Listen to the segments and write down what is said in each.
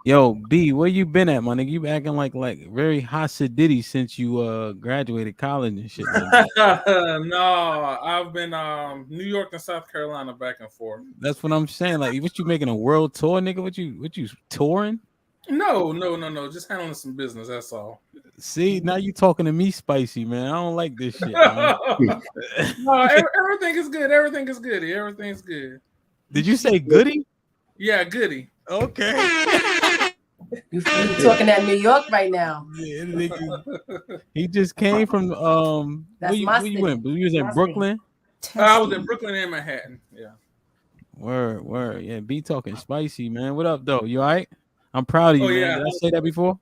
Yo, B, where you been at, my nigga? You acting like very Hasidity since you graduated college and shit like that. No, I've been New York and South Carolina back and forth. That's what I'm saying. Like, what you making a world tour, nigga? What you touring? No. Just handling some business. That's all. See, now you talking to me spicy, man. I don't like this shit, man. No, everything is good. Everything is goody. Everything's good. Did you say goody? Yeah, goody. Okay. You talking at New York right now? Yeah, nigga. He just came from That's where you went? You was in Brooklyn? I was in Brooklyn and Manhattan. Yeah. Word. Yeah, B talking spicy, man. What up, though? You all right? I'm proud of you, man. Yeah. Did I say that before?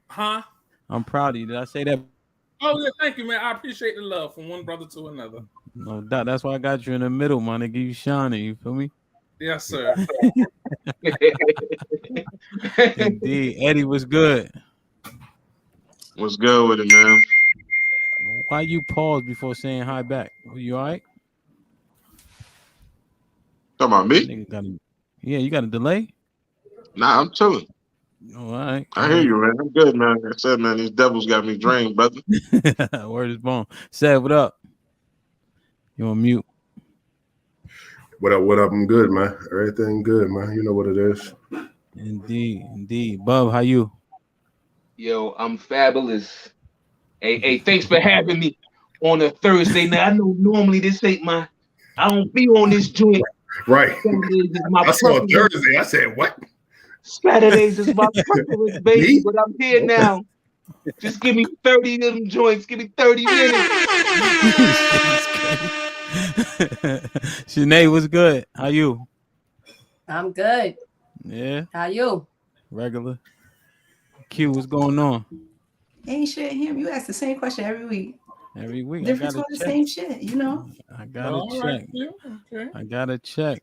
Huh? I'm proud of you. Did I say that? Oh, yeah, thank you, man. I appreciate the love from one brother to another. No doubt. That's why I got you in the middle, man. To give you shining. You feel me? Yes, sir. Indeed. Eddie, what's good? What's good with it, man? Why you pause before saying hi back? You all right? Talking about me? Yeah, you got a delay? Nah, I'm chilling. All right. I hear you, man. I'm good, man. Like I said, man, these devils got me drained, brother. Word is bone. Sad, what up? You on mute? What up? I'm good, man. Everything good, man. You know what it is. Indeed. Bub, how you? Yo, I'm fabulous. Hey, thanks for having me on a Thursday night. I know normally this ain't I don't be on this joint. Right. I saw Thursday. I said, what? Saturdays is my preference, baby, but I'm here now. Just give me 30 of them joints. Give me 30 minutes. Sinead, what's good? How you? I'm good. Yeah. How you? Regular. Q, what's going on? Ain't shit him. You ask the same question every week. Every week. Different on the same shit, you know? I gotta check. Right. Yeah, okay. I gotta check.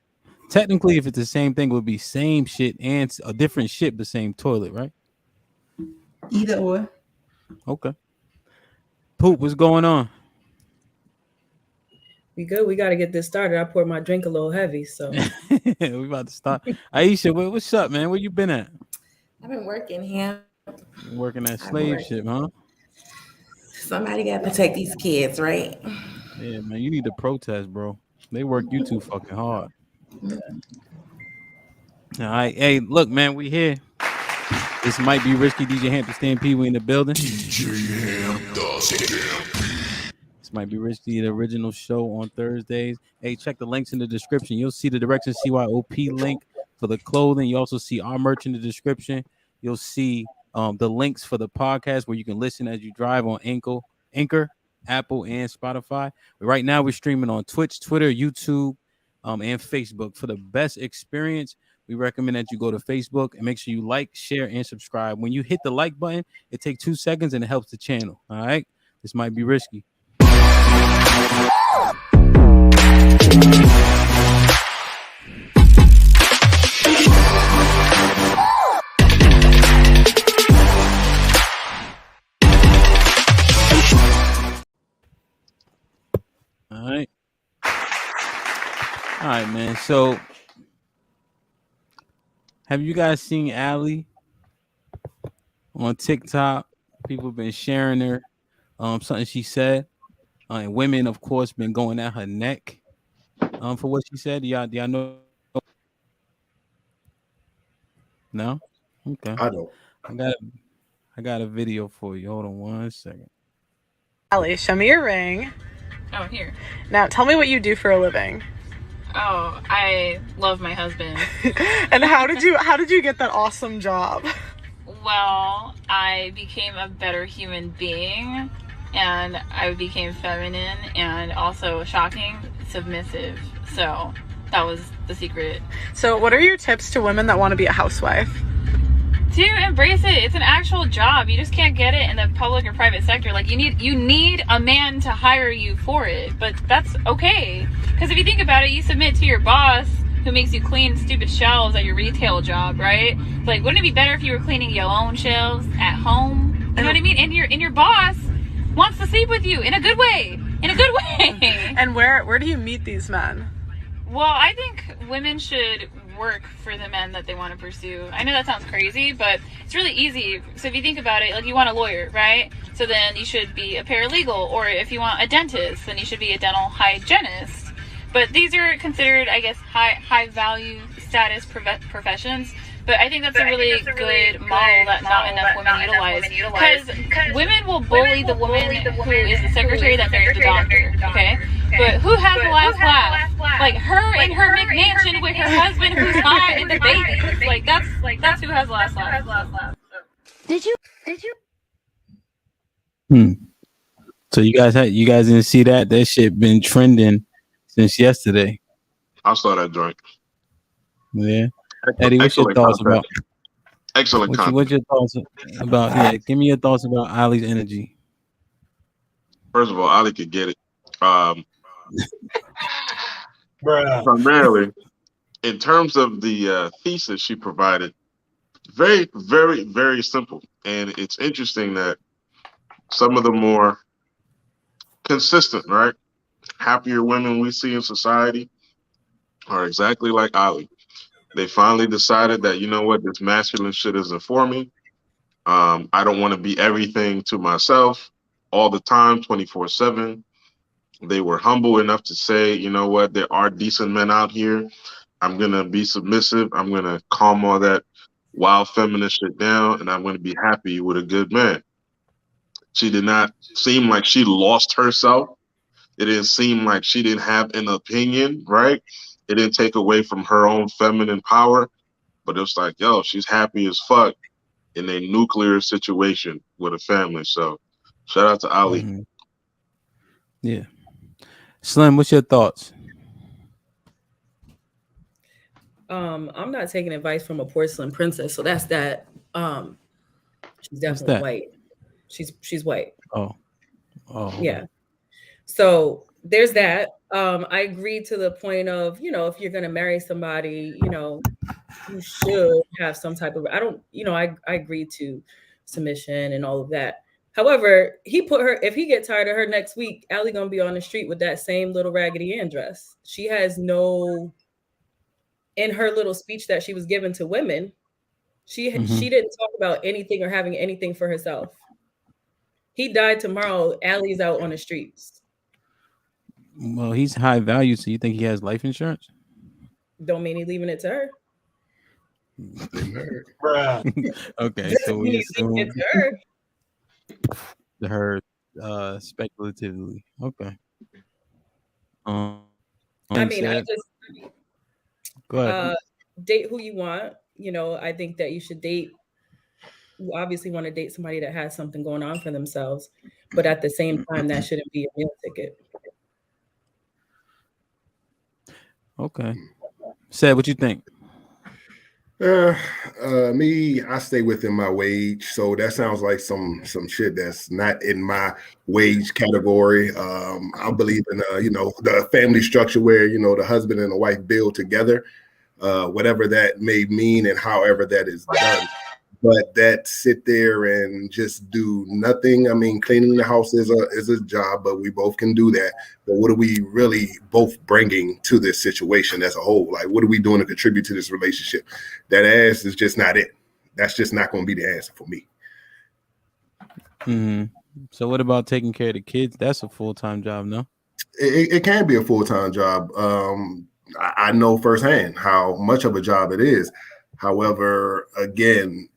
Technically, if it's the same thing, it would be same shit and a different shit, but same toilet, right? Either or. Okay. Poop, what's going on? We good. We got to get this started. I poured my drink a little heavy, so. We about to start. Aisha, what's up, man? Where you been at? I've been working here. Working that slave ship, huh? Somebody got to protect these kids, right? Yeah, man. You need to protest, bro. They work you too fucking hard. All right. Hey, look, man, we here. This might be risky. DJ Hampton Stampede, we in the building. DJ Hampton Stampede. This might be risky. The original show on Thursdays. Hey, check the links in the description. You'll see the Direction CYOP link for the clothing. You also see our merch in the description. You'll see the links for the podcast where you can listen as you drive on Anchor, Apple, and Spotify. Right now, we're streaming on Twitch, Twitter, YouTube, and Facebook. For the best experience, we recommend that you go to Facebook and make sure you like, share, and subscribe. When you hit the like button, it takes 2 seconds and it helps the channel. All right? This might be risky. All right, man. So, have you guys seen Allie on TikTok? People have been sharing her something she said, and women, of course, been going at her neck for what she said. Do y'all know? No. Okay. I don't. I got a video for you. Hold on 1 second. Allie, show me your ring. Oh, here. Now, tell me what you do for a living. Oh, I love my husband. And how did you get that awesome job? Well, I became a better human being, and I became feminine and also shocking, submissive. So that was the secret. So what are your tips to women that want to be a housewife? To embrace it. It's an actual job. You just can't get it in the public or private sector. Like, you need a man to hire you for it, but that's okay. Because if you think about it, you submit to your boss who makes you clean stupid shelves at your retail job, right? It's like, wouldn't it be better if you were cleaning your own shelves at home? You know what I mean? And your boss wants to sleep with you in a good way. In a good way. And where do you meet these men? Well, I think women should work for the men that they want to pursue. I know that sounds crazy, but it's really easy. So if you think about it, like you want a lawyer, right? So then you should be a paralegal, or if you want a dentist, then you should be a dental hygienist. But these are considered, I guess, high value status professions. But I think that's a really good model that not enough women utilize. Because women will bully the woman who is the secretary that marries the doctor, okay? But who has the last laugh? Like her in her McMansion with her husband who's hot and the baby. Like that's who has the last laugh. Did you? So you guys didn't see that? That shit been trending since yesterday. I saw that joint. Yeah. Eddie, what's your thoughts about? Excellent content. What's your thoughts about? Yeah, give me your thoughts about Ali's energy. First of all, Ali could get it. Primarily, in terms of the thesis she provided, very, very, very simple. And it's interesting that some of the more consistent, right, happier women we see in society are exactly like Ali. They finally decided that, you know what, this masculine shit isn't for me. I don't want to be everything to myself all the time, 24/7. They were humble enough to say, you know what, there are decent men out here. I'm going to be submissive. I'm going to calm all that wild feminist shit down, and I'm going to be happy with a good man. She did not seem like she lost herself. It didn't seem like she didn't have an opinion, right? It didn't take away from her own feminine power, but it was like, yo, she's happy as fuck in a nuclear situation with a family. So shout out to Ali. Mm-hmm. Yeah. Slim, what's your thoughts? I'm not taking advice from a porcelain princess, so that's that. She's definitely white. She's white. Oh. Yeah. So there's that. I agree to the point of, if you're going to marry somebody, you should have some type of, I agree to submission and all of that. However, if he get tired of her next week, Allie going to be on the street with that same little Raggedy Ann dress. She has in her little speech that she was given to women, she didn't talk about anything or having anything for herself. He died tomorrow. Allie's out on the streets. Well, he's high value, so you think he has life insurance? Don't mean he's leaving it to her. Okay, so we assume it to her speculatively. Okay. I just go ahead. Date who you want. I think that you should date. You obviously want to date somebody that has something going on for themselves, but at the same time, that shouldn't be a meal ticket. Okay. Said, what you think? Me, I stay within my wage, so that sounds like some shit that's not in my wage category. I believe in the family structure where the husband and the wife build together, whatever that may mean and however that is done. But that sit there and just do nothing. I mean, cleaning the house is a job, but we both can do that. But what are we really both bringing to this situation as a whole? Like, what are we doing to contribute to this relationship? That ass is just not it. That's just not going to be the answer for me. Mm-hmm. So what about taking care of the kids? That's a full-time job, no? It can be a full-time job. I know firsthand how much of a job it is. However, again,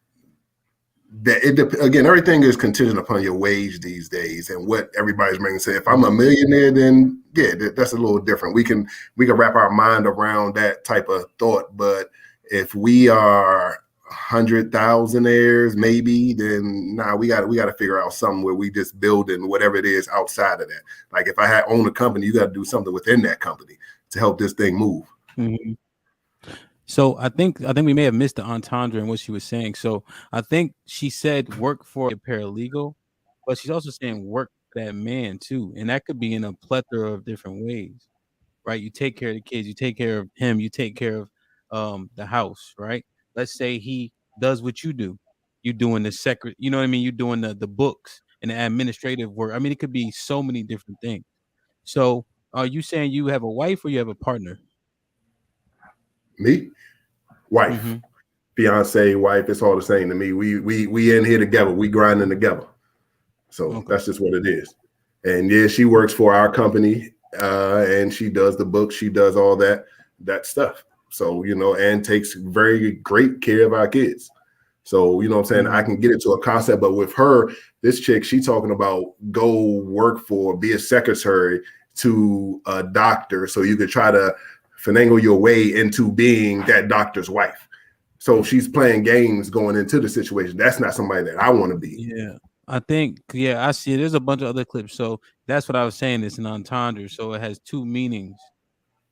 everything is contingent upon your wage these days and what everybody's bringing. Say, if I'm a millionaire, then yeah, that's a little different. We can wrap our mind around that type of thought. But if we are 100,000aires, maybe, then we got to figure out something where we just building whatever it is outside of that. Like if I own a company, you got to do something within that company to help this thing move. Mm-hmm. So I think we may have missed the entendre in what she was saying. So I think she said work for a paralegal, but she's also saying work for that man too. And that could be in a plethora of different ways, right? You take care of the kids, you take care of him, you take care of the house, right? Let's say he does what you do. You're doing the secret, you know what I mean? You're doing the books and the administrative work. I mean, it could be so many different things. So are you saying you have a wife or you have a partner? Me? wife, fiance, wife. It's all the same to me. We in here together. We grinding together. So that's just what it is. And yeah, she works for our company, and she does the book. She does all that stuff. So, you know, and takes very great care of our kids. So, you know what I'm saying? I can get into a concept, but with her, this chick, she talking about go work for, be a secretary to a doctor so you could try to finagle your way into being that doctor's wife. So she's playing games going into the situation. That's not somebody that I want to be. Yeah. I think, I see it. There's a bunch of other clips. So that's what I was saying. It's an entendre. So it has two meanings.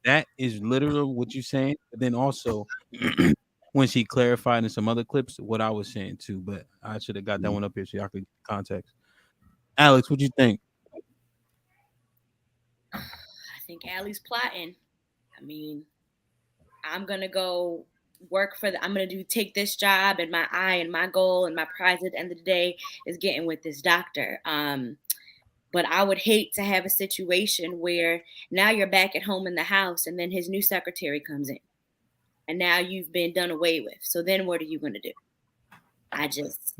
That is literal what you're saying. But then also when she clarified in some other clips what I was saying too. But I should have got that one up here so y'all could get context. Alex, what you think? I think Allie's plotting. I mean, I'm gonna go work for I'm gonna take this job, and my eye and my goal and my prize at the end of the day is getting with this doctor. But I would hate to have a situation where now you're back at home in the house and then his new secretary comes in and now you've been done away with. So then what are you going to do?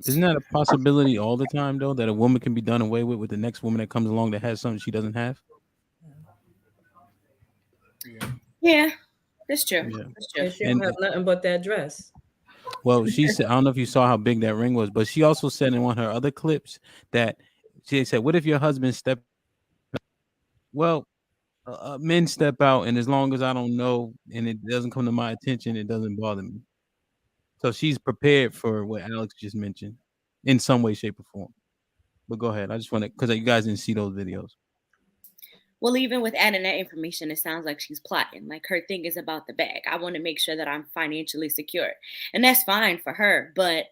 Isn't that a possibility all the time though, that a woman can be done away with the next woman that comes along that has something she doesn't have? Yeah, that's true. Yeah. That's true. And she don't have nothing but that dress. Well, she said, I don't know if you saw how big that ring was, but she also said in one of her other clips that she said, what if your husband stepped? Well, men step out, and as long as I don't know and it doesn't come to my attention, it doesn't bother me. So she's prepared for what Alex just mentioned in some way, shape, or form. But go ahead. I just want to, because you guys didn't see those videos. Well, even with adding that information, it sounds like she's plotting. Like her thing is about the bag. I want to make sure that I'm financially secure. And that's fine for her. But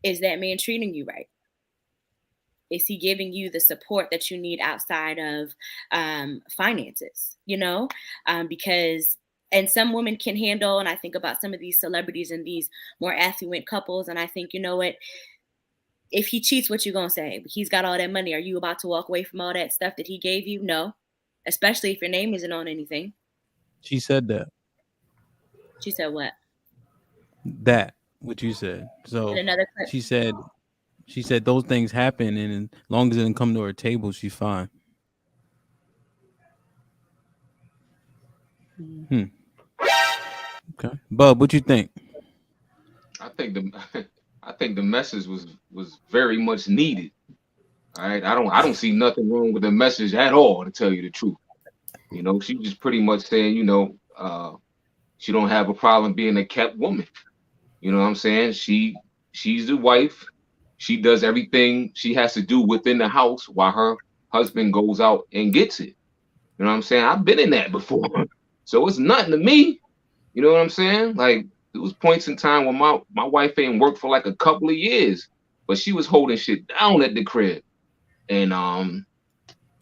is that man treating you right? Is he giving you the support that you need outside of finances? You know, because and some women can handle, and I think about some of these celebrities and these more affluent couples, and I think, you know what? If he cheats, what you gonna say? He's got all that money. Are you about to walk away from all that stuff that he gave you? No. Especially if your name isn't on anything. She said that. She said what? That, what you said. So In another clip. she said those things happen, and as long as it didn't come to her table, she's fine. Okay. Bub, what you think? I think the message was very much needed. All right, I don't see nothing wrong with the message at all, to tell you the truth. You know, she just pretty much saying, you know, she don't have a problem being a kept woman. You know what I'm saying? She's the wife. She does everything she has to do within the house while her husband goes out and gets it. You know what I'm saying? I've been in that before. So it's nothing to me. You know what I'm saying? Like, there was points in time when my wife ain't worked for like a couple of years, but she was holding shit down at the crib. And I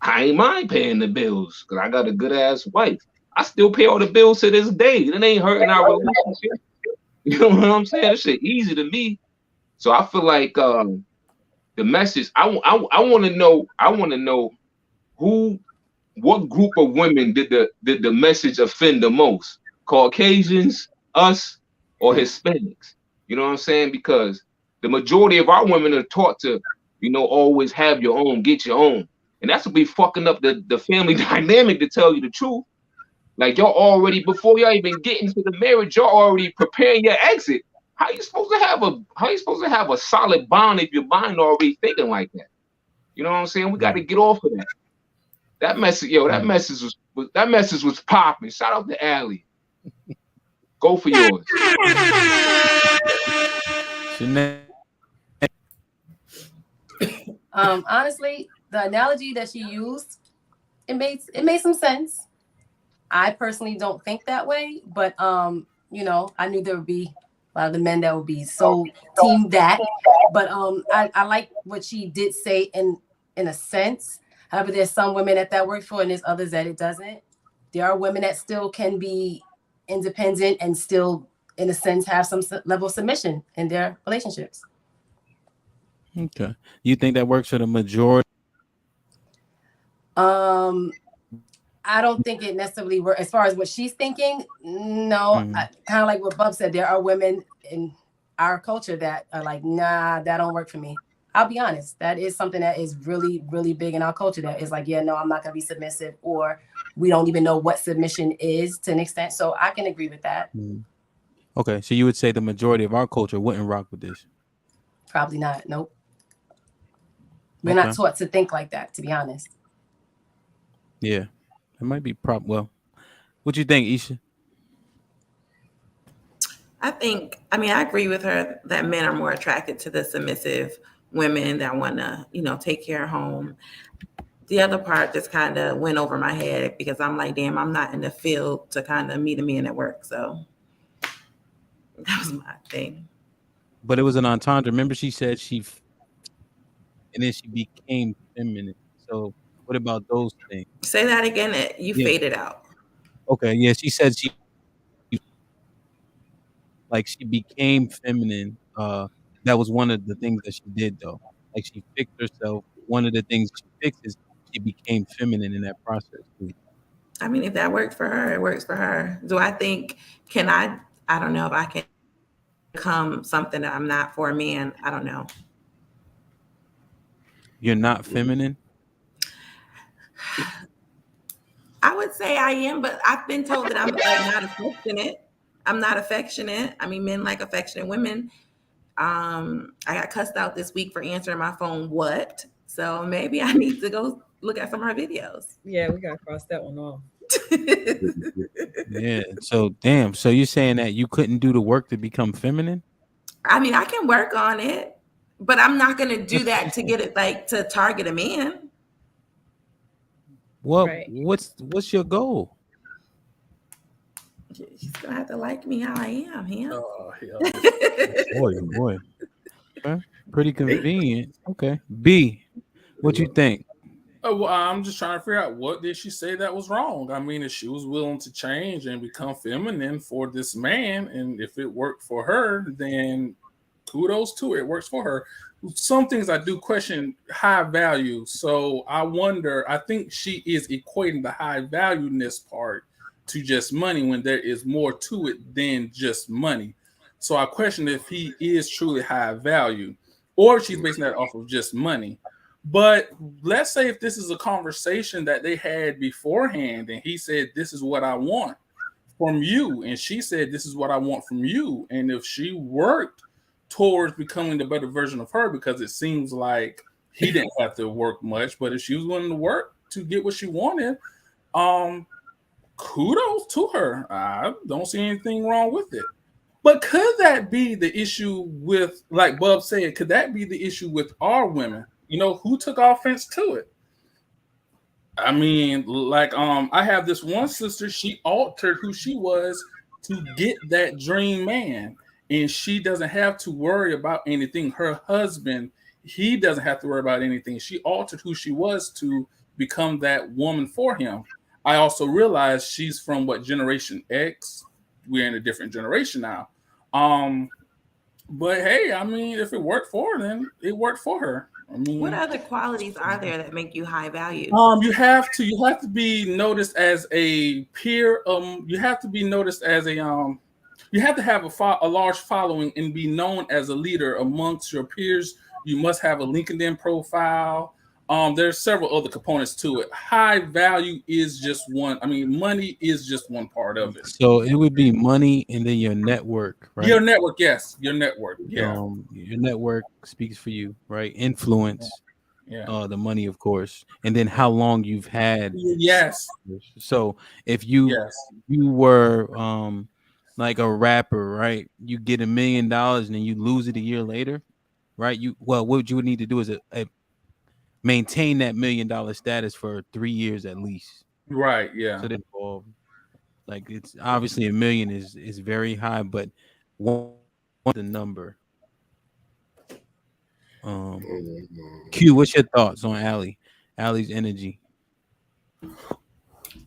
ain't mind paying the bills because I got a good ass wife. I still pay all the bills to this day. It ain't hurting our relationship. You know what I'm saying? This shit easy to me. So I feel like the message. I want to know. I want to know what group of women did the message offend the most? Caucasians, us, or Hispanics? You know what I'm saying? Because the majority of our women are taught to, you know, always have your own, get your own. And that's what be fucking up the family dynamic, to tell you the truth. Like, y'all already, before y'all even get into the marriage, y'all already preparing your exit. How you supposed to have a solid bond if your mind already thinking like that? You know what I'm saying? We got to get off of that. That message, that message was popping. Shout out to Allie. Go for yours. Honestly, the analogy that she used, it made some sense. I personally don't think that way, but you know, I knew there would be a lot of the men that would be so team that. But I like what she did say in a sense. However, there's some women that works for, and there's others that it doesn't. There are women that still can be independent and still, in a sense, have some level of submission in their relationships. Okay. You think that works for the majority? I don't think it necessarily works as far as what she's thinking. No, kind of like what Bub said. There are women in our culture that are like, nah, that don't work for me. I'll be honest. That is something that is really, really big in our culture. That is like, yeah, no, I'm not gonna be submissive, or we don't even know what submission is to an extent. So I can agree with that. Okay, so you would say the majority of our culture wouldn't rock with this? Probably not. Nope. We're not taught to think like that, to be honest. Yeah, it might be well. What you think, Isha? I mean, I agree with her that men are more attracted to the submissive women that want to, take care of home. The other part just kind of went over my head because I'm like, damn, I'm not in the field to kind of meet a man at work. So that was my thing. But it was an entendre. Remember, she said and then she became feminine. So what about those things? Say that again. You faded out. Okay, yeah, she said she became feminine. That was one of the things that she did, though. Like, she fixed herself. One of the things she fixed is she became feminine in that process too. I mean, if that works for her, it works for her. Do I think, I don't know if I can become something that I'm not for a man. I don't know. You're not feminine? I would say I am, but I've been told that I'm not affectionate. I'm not affectionate. I mean, men like affectionate women. I got cussed out this week for answering my phone. What? So maybe I need to go look at some of her videos. Yeah, we gotta cross that one off. Yeah. So damn. So you're saying that you couldn't do the work to become feminine? I mean, I can work on it, but I'm not gonna do that to get it to target a man. Well, what's your goal? He's gonna have to like me how I am, him. Oh, hell. boy. Okay. Pretty convenient. Okay. B, what you think? Well, I'm just trying to figure out, what did she say that was wrong? I mean, if she was willing to change and become feminine for this man, and if it worked for her, then kudos to her. It works for her. Some things I do question high value. So I wonder, I think she is equating the high valueness part to just money when there is more to it than just money. So I question if he is truly high value, or if she's basing that off of just money. But let's say if this is a conversation that they had beforehand and he said, this is what I want from you, and she said, this is what I want from you. And if she worked towards becoming the better version of her, because it seems like he didn't have to work much, but if she was willing to work to get what she wanted, kudos to her. I don't see anything wrong with it. But could that be the issue with, like Bub said, could that be the issue with our women? Who took offense to it? I mean, like, I have this one sister, she altered who she was to get that dream man. And she doesn't have to worry about anything. Her husband, he doesn't have to worry about anything. She altered who she was to become that woman for him. I also realized she's from Generation X. We're in a different generation now. But hey, I mean, if it worked for her, then it worked for her. I mean, what other qualities are there that make you high value? You have to be noticed as a peer. You have to be noticed as a you have to have a large following and be known as a leader amongst your peers. You must have a LinkedIn profile. There's several other components to it. High value is just one. I mean, money is just one part of it. So it would be money and then your network, right? Your network, yes. Your network, yeah. Your network speaks for you, right? Influence, the money, of course, and then how long you've had. Yes. So if you were like a rapper, right? You get $1 million and then you lose it a year later, right? What you would need to do is maintain that $1 million status for 3 years at least. Right. Yeah. So that like, it's obviously $1 million is very high, but one the number. Q, what's your thoughts on Allie's energy?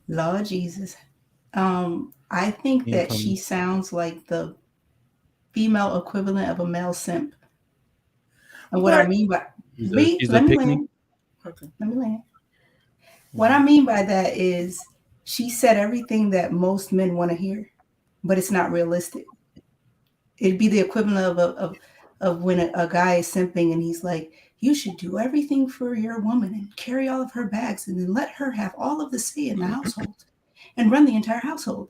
Lord Jesus. I think that she sounds like the female equivalent of a male simp. And what I mean by let me land. What I mean by that is she said everything that most men want to hear, but it's not realistic. It'd be the equivalent of when a guy is simping and he's like, you should do everything for your woman and carry all of her bags and then let her have all of the say in the household and run the entire household.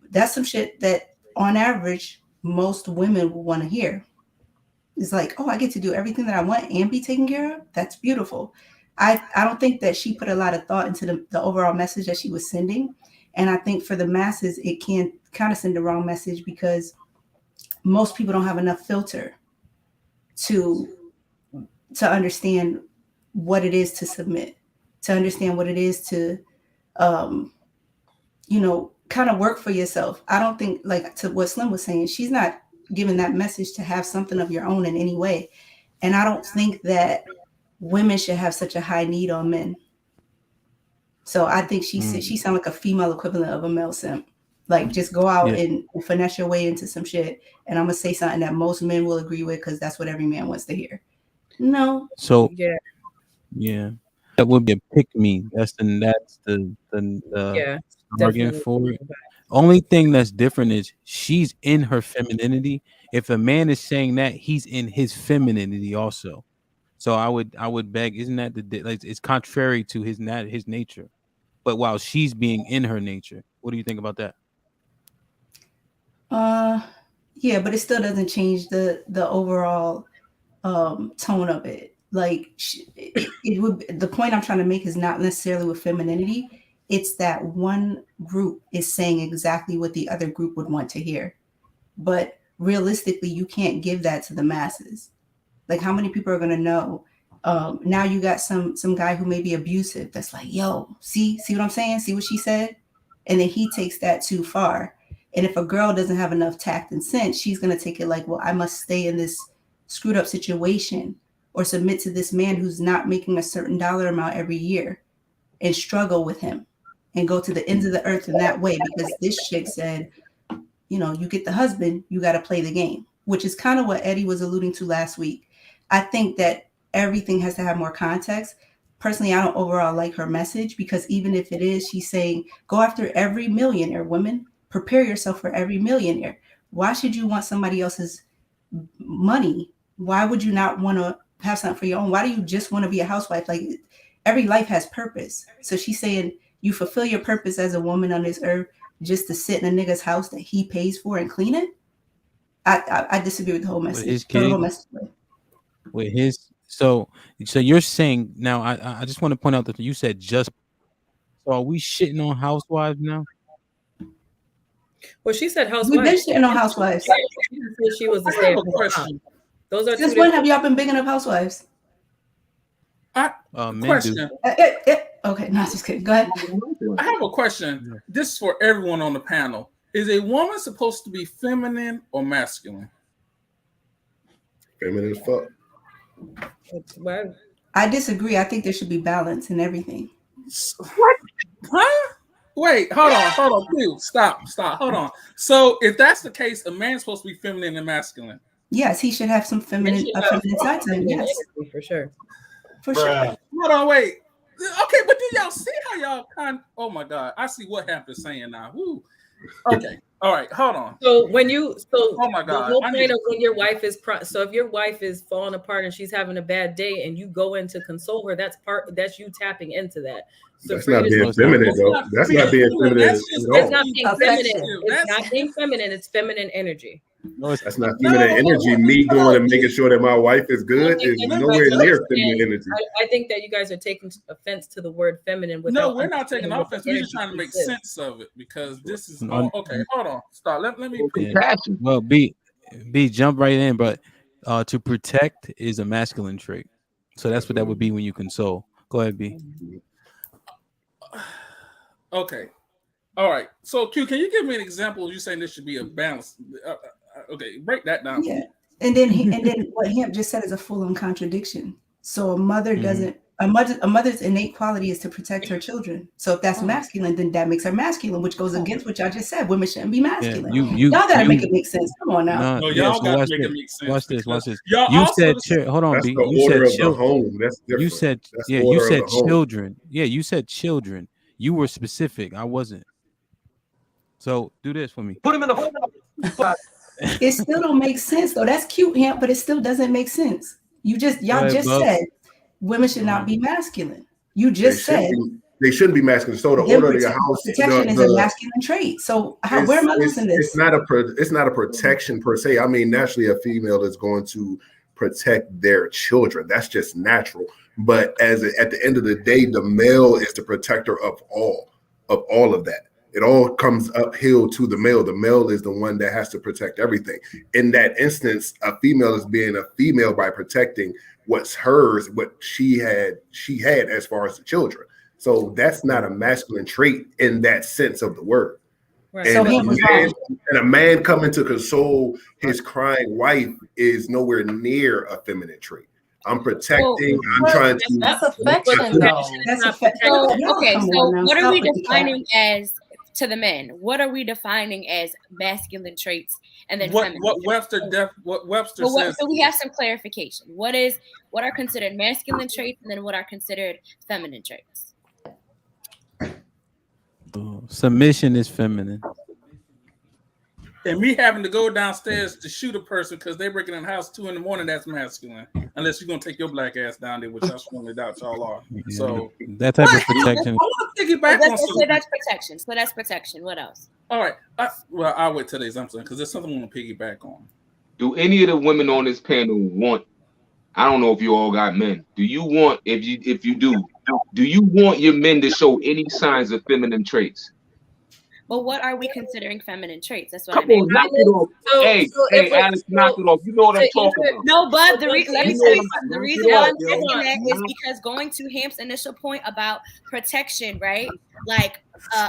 That's some shit that on average, most women will want to hear. It's like, oh, I get to do everything that I want and be taken care of. That's beautiful. I don't think that she put a lot of thought into the overall message that she was sending. And I think for the masses, it can kind of send the wrong message because most people don't have enough filter to understand what it is to submit, to understand what it is to, kind of work for yourself. I don't think, like to what Slim was saying, she's not giving that message to have something of your own in any way. And I don't think that women should have such a high need on men. So I think she sounds like a female equivalent of a male simp. Like just go out and finesse your way into some shit. And I'm going to say something that most men will agree with because that's what every man wants to hear. No. So that would be a pick me. That's the argument for it. Only thing that's different is she's in her femininity. If a man is saying that, he's in his femininity also. So I would beg, isn't that it's contrary to his nature? But while she's being in her nature, what do you think about that? Yeah, but it still doesn't change the overall tone of it. Like it would. The point I'm trying to make is not necessarily with femininity. It's that one group is saying exactly what the other group would want to hear. But realistically, you can't give that to the masses. Like how many people are going to know? Now you got some guy who may be abusive. That's like, yo, see what I'm saying? See what she said? And then he takes that too far. And if a girl doesn't have enough tact and sense, she's going to take it like, well, I must stay in this screwed up situation or submit to this man who's not making a certain dollar amount every year and struggle with him and go to the ends of the earth in that way. Because this chick said, you get the husband, you got to play the game, which is kind of what Eddie was alluding to last week. I think that everything has to have more context. Personally, I don't overall like her message because even if it is, she's saying, go after every millionaire. Women, prepare yourself for every millionaire. Why should you want somebody else's money? Why would you not want to have something for your own? Why do you just want to be a housewife? Like every life has purpose. So she's saying you fulfill your purpose as a woman on this earth just to sit in a nigga's house that he pays for and clean it. I disagree with the whole message. With his so you're saying now I just want to point out that you said just so are we shitting on housewives now? Well, she said housewives. We've been shitting on housewives. She was the stay-at-home. Those are since when have y'all been bigging up housewives? Question. Okay, no, just kidding. Go ahead. I have a question. This is for everyone on the panel. Is a woman supposed to be feminine or masculine? Feminine as fuck. I disagree. I think there should be balance in everything. What? Huh? Wait, hold on. Please, stop. Hold on. So if that's the case, a man's supposed to be feminine and masculine. Yes, he should have some feminine side to him. Yes, for sure. For sure. Hold on, wait. Okay, but do y'all see how y'all oh my God, I see what Hamp is saying now. Woo. Okay. All right, hold on. So oh my God, the whole point of when your wife is so if your wife is falling apart and she's having a bad day and you go in to console her, that's you tapping into that. So that's not being feminine, though. That's not being feminine. It's not being feminine. It's not being feminine. It's feminine energy. No, that's not feminine energy. Me going and making sure that my wife is good is nowhere near feminine energy. I think that you guys are taking offense to the word feminine. No, we're not taking offense. We're just trying to make sense of it because this is okay. Hold on, stop. Let me. Well, B, jump right in, but to protect is a masculine trait, so that's what that would be when you console. Go ahead, B. Okay. All right. So, Q, can you give me an example? You saying this should be a balance? Okay, break that down. Yeah, and then what Hamp just said is a full-on contradiction. So a mother doesn't. A mother's innate quality is to protect her children. So if that's masculine, then that makes her masculine, which goes against what y'all just said. Women shouldn't be masculine. Y'all gotta make it make sense. Come on now. No, y'all gotta make it make sense. Watch this. You said hold on, B. You said children. That's different. You said children. Yeah, you said children. You were specific. I wasn't. So do this for me. Put him in the. It still don't make sense though. That's cute, Hamp, but it still doesn't make sense. Y'all just said women should not be masculine. You just said they shouldn't be masculine. So the order of your house, protection is a masculine trait. So where am I losing this? It's not a protection per se. I mean, naturally, a female is going to protect their children. That's just natural. But at the end of the day, the male is the protector of all of that. It all comes uphill to the male. The male is the one that has to protect everything. In that instance, a female is being a female by protecting what's hers, what she had as far as the children. So that's not a masculine trait in that sense of the word. Right. And a man coming to console his crying wife is nowhere near a feminine trait. I'm protecting. I'm trying to. That's affection, though. That's affection. Okay, so what are we defining as? To the men, what are we defining as masculine traits, and then what Webster says? So we have some clarification. What are considered masculine traits, and then what are considered feminine traits? Submission is feminine. And me having to go downstairs to shoot a person because they're breaking in the house 2 a.m, that's masculine. Unless you're gonna take your black ass down there, which I strongly doubt y'all are. Yeah, so that type of protection. That's protection. So that's protection. What else? All right. I'll wait till the assumption because there's something I want to piggyback on. Do any of the women on this panel want? I don't know if you all got men. Do you want? If you do you want your men to show any signs of feminine traits? But what are we considering feminine traits? That's what Come on, knock it off. Hey, Alex, knock it off. You know what I'm talking about. No, but the reason why I'm saying that is because going to Hamp's initial point about protection, right? Like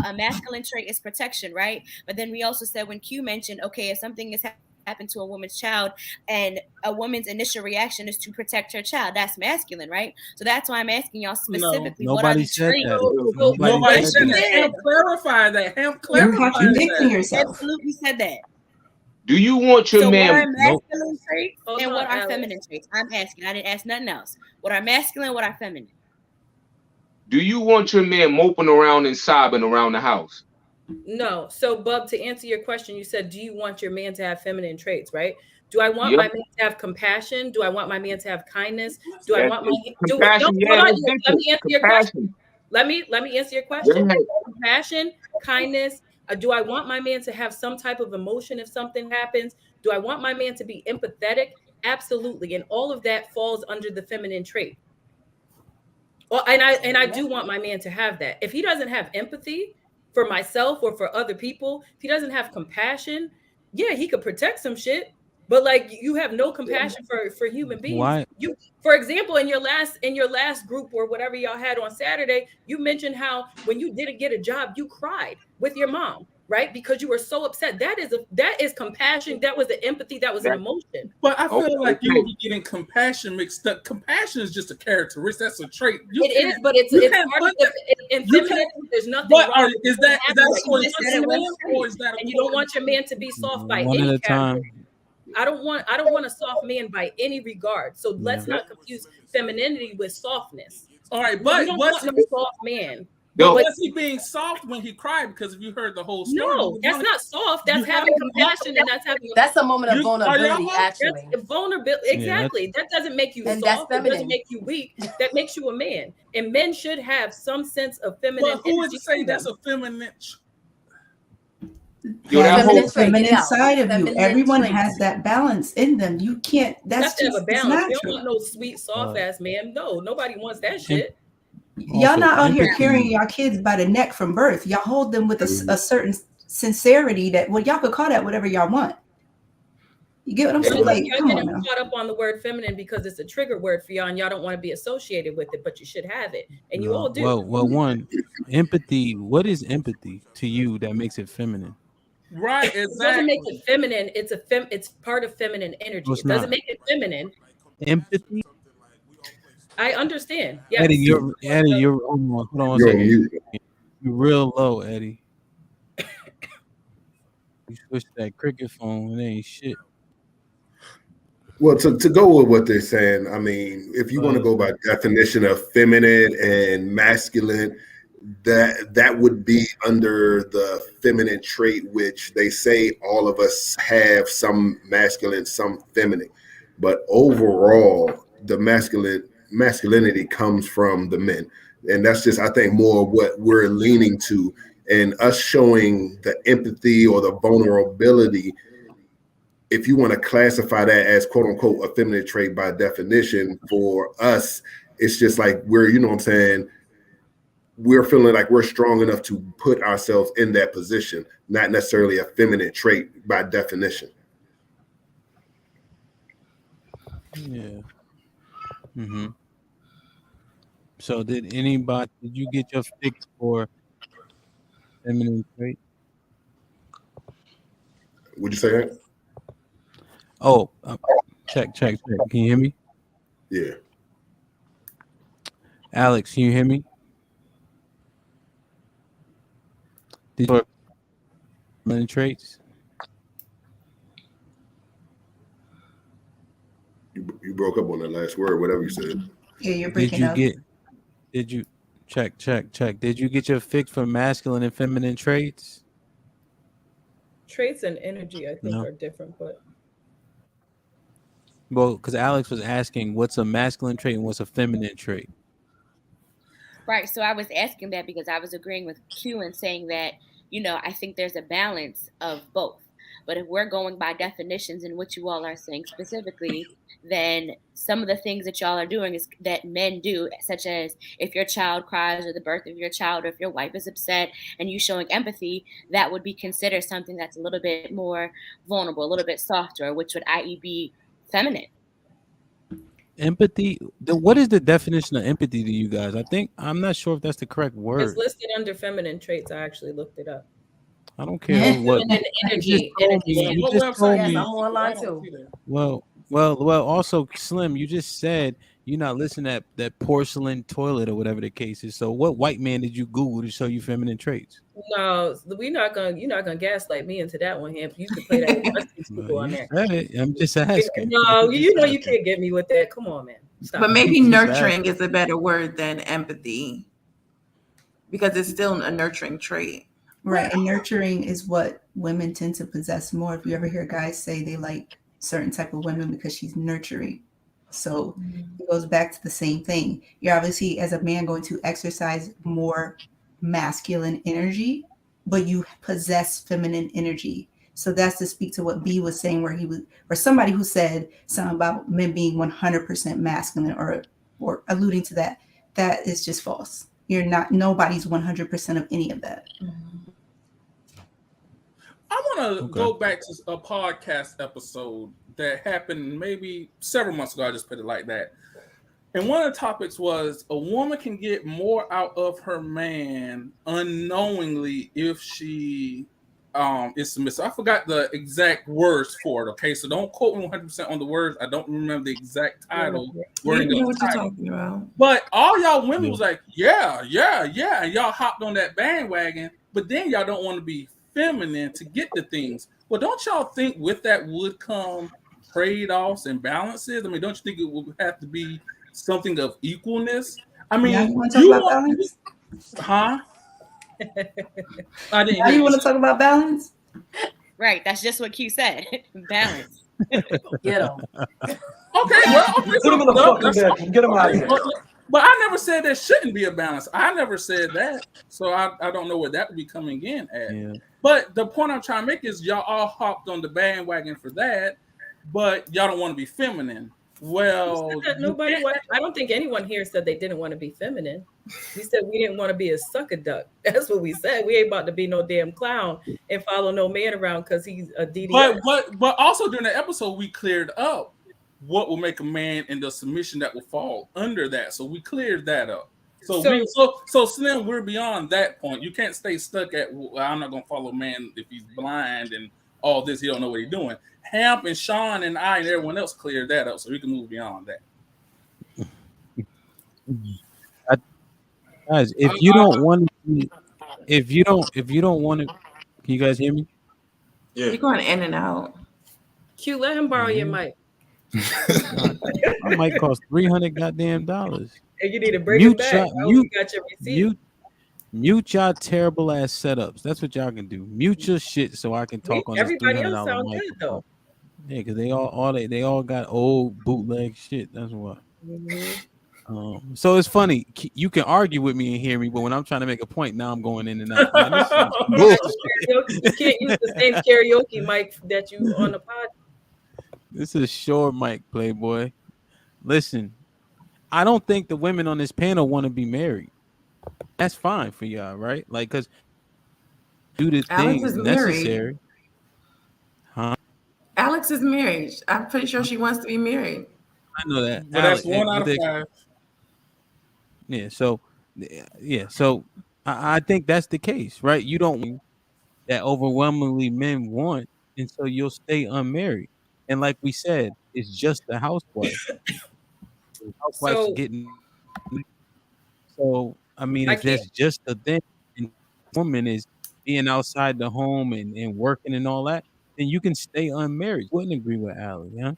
a masculine trait is protection, right? But then we also said when Q mentioned, okay, if something is happened to a woman's child and a woman's initial reaction is to protect her child, that's masculine, right? So that's why I'm asking y'all specifically what are the traits. Nobody said that. Hamp clarified that. You're contradicting yourself. Absolutely said that. Do you want your man? What are masculine traits and what are feminine traits? I'm asking. I didn't ask nothing else. What are masculine? What are feminine? Do you want your man moping around and sobbing around the house? No. So, Bub, to answer your question, you said, do you want your man to have feminine traits, right? Do I want my man to have compassion? Do I want my man to have kindness? Do I want my compassion? Let me answer your question. Let me answer your question. Compassion, kindness. Do I want my man to have some type of emotion if something happens? Do I want my man to be empathetic? Absolutely. And all of that falls under the feminine trait. Well, and I do want my man to have that. If he doesn't have empathy for myself or for other people, if he doesn't have compassion, yeah, he could protect some shit. But like you have no compassion for human beings. Why? You, for example, in your last group or whatever y'all had on Saturday, you mentioned how when you didn't get a job, you cried with your mom, right? Because you were so upset. That is compassion. That was the empathy. That was an emotion. But I feel like you would be getting compassion mixed up. Compassion is just a characteristic. That's a trait. It is, but it's part of in femininity. There's nothing wrong. Is that or is that? And you don't want your man to be soft by one any at a time. I don't want a soft man by any regard. So let's not confuse femininity with softness. All right, but what's no soft man? But was he being soft when he cried? Because if you heard the whole story, no, that's not soft. That's having compassion, and that's a moment of vulnerability. Actually, that's vulnerability. Exactly. That doesn't make you soft. That doesn't make you weak. That makes you a man. And men should have some sense of feminine. But who would say that's a feminine? Feminine side of you. Everyone has that balance in them. You can't. That's just a balance. You don't want no sweet, soft ass man. No, nobody wants that shit. Y'all not out here carrying y'all kids by the neck from birth. Y'all hold them with a certain sincerity that y'all could call that whatever y'all want. You get what I'm saying? Like, y'all getting caught up on the word feminine because it's a trigger word for y'all, and y'all don't want to be associated with it, but you should have it, and you all do. Well, one, empathy. What is empathy to you that makes it feminine? Right, exactly. It doesn't make it feminine. It's part of feminine energy. It doesn't make it feminine. Empathy. I understand. Yes. Eddie, you're hold on one second. You're real low, Eddie. You switched that cricket phone and it ain't shit. Well, to go with what they're saying, I mean, if you want to go by definition of feminine and masculine, that would be under the feminine trait, which they say all of us have some masculine, some feminine. But overall, the masculinity comes from the men. And that's just, I think, more what we're leaning to, and us showing the empathy or the vulnerability. If you want to classify that as quote unquote a feminine trait by definition, for us, it's just like we're, you know what I'm saying, we're feeling like we're strong enough to put ourselves in that position, not necessarily a feminine trait by definition. Yeah. Mm-hmm. So did you get your fix for feminine trait? Would you say that? Oh, check. Can you hear me? Yeah. Alex, can you hear me? Did you feminine traits? You broke up on that last word, whatever you said. Yeah, you're breaking up. Did you check? Did you get your fix for masculine and feminine traits? Traits and energy, I think, No. are different, but Well, because Alex was asking what's a masculine trait and what's a feminine trait. Right. So I was asking that because I was agreeing with Q and saying that, I think there's a balance of both. But if we're going by definitions and what you all are saying specifically, then some of the things that y'all are doing is that men do, such as if your child cries or the birth of your child, or if your wife is upset and you showing empathy, that would be considered something that's a little bit more vulnerable, a little bit softer, which would i.e. be feminine. Empathy. What is the definition of empathy to you guys? I'm not sure if that's the correct word. it's listed under feminine traits. I actually looked it up. I don't care what. Energy. You just told me. I'm online too. Well. Also, Slim, you just said you're not listening to that porcelain toilet or whatever the case is. So, what white man did you Google to show you feminine traits? No, you're not gonna gaslight me into that one, Hamp. You can play that with the rest of these people on there. I'm just asking. No, you can't get me with that. Come on, man. Stop. But maybe nurturing is a better word than empathy, because it's still a nurturing trait. Right. And nurturing is what women tend to possess more. If you ever hear guys say they like certain type of women because she's nurturing. So it goes back to the same thing. You're obviously, as a man, going to exercise more masculine energy, but you possess feminine energy. So that's to speak to what B was saying, where he was, or somebody who said something about men being 100% masculine, or alluding to that. That is just false. You're not, nobody's 100% of any of that. I want to go back to a podcast episode that happened maybe several months ago. I just put it like that. And one of the topics was a woman can get more out of her man unknowingly if she is submissive. I forgot the exact words for it. Okay, so don't quote me 100% on the words. I don't remember the exact title. You know what you're talking about. But all y'all women was like, yeah, and y'all hopped on that bandwagon. But then y'all don't want to be feminine to get the things. Well, don't y'all think with that would come trade-offs and balances? I mean, don't you think it would have to be something of equalness? I mean, you want to talk about balance? Huh? You want to talk about balance? Right. That's just what Q said. Balance. Get him. Okay, well, Put him in the fucking bed. Get him out of here. But I never said there shouldn't be a balance. I never said that. So I don't know where that would be coming in at. Yeah. But the point I'm trying to make is y'all all hopped on the bandwagon for that, but y'all don't want to be feminine. Well, I don't think anyone here said they didn't want to be feminine. We said we didn't want to be a sucker duck. That's what we said. We ain't about to be no damn clown and follow no man around because he's a DDS. But also during the episode, we cleared up what will make a man in the submission that will fall under that. So we cleared that up. So Slim, we're beyond that point. You can't stay stuck at, well, I'm not going to follow a man if he's blind and all this. He don't know what he's doing. Hamp and Sean and I and everyone else cleared that up, so we can move beyond that. Guys, if you don't want to, can you guys hear me? Yeah. You're going in and out. Q, let him borrow your mic. My mic cost $300 goddamn dollars. And you need to bring it back. You got your receipt. Mute y'all terrible ass setups. That's what y'all can do. Mute your shit so I can talk on this Everybody else $300 sounds good microphone. though. Yeah, because they all got old bootleg shit. That's why. So it's funny. You can argue with me and hear me, but when I'm trying to make a point, now I'm going in and out. Man, this is bullshit. You can't use the same karaoke mic that you on the pod. This is short mic, Playboy. Listen, I don't think the women on this panel want to be married. That's fine for y'all, right? Like, because do the Alex things is married. necessary. Huh? Alex is married. I'm pretty sure she wants to be married. I know that. But Alex, that's 1 out of 5. Yeah. So, yeah. So I think that's the case, right? You don't want that overwhelmingly men want, and so you'll stay unmarried. And like we said, it's just the housewife. The housewife's So- getting. So I mean, I if that's just the thing, and the woman is being outside the home and working and all that, then you can stay unmarried. Wouldn't agree with Allie, huh?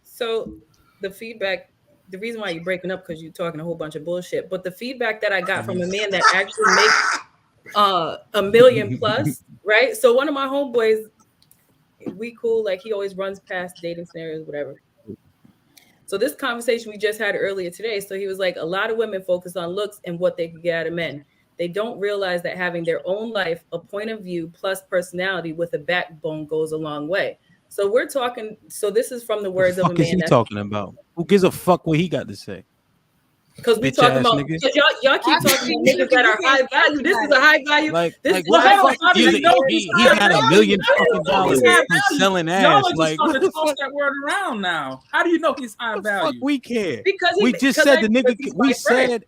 So the feedback, the reason why you're breaking up because you're talking a whole bunch of bullshit. But the feedback that I got from a man that actually makes $1 million plus, right? So one of my homeboys, we cool, like he always runs past dating scenarios, whatever. So this conversation we just had earlier today. So he was like, a lot of women focus on looks and what they could get out of men. They don't realize that having their own life, a point of view, plus personality with a backbone goes a long way. So we're talking. So this is from the words The of a fuck is man. he talking about? Who gives a fuck what he got to say? Because we Bitch talking ass about nigga. y'all keep talking about niggas that are high value. This is a high value. Like this what the fuck? He got $1 million fucking dollars from selling ass. Y'all are just Like what starting the to toss fuck? that word around now. How do you know he's high value? Fuck, we care. Because we just said the nigga. We said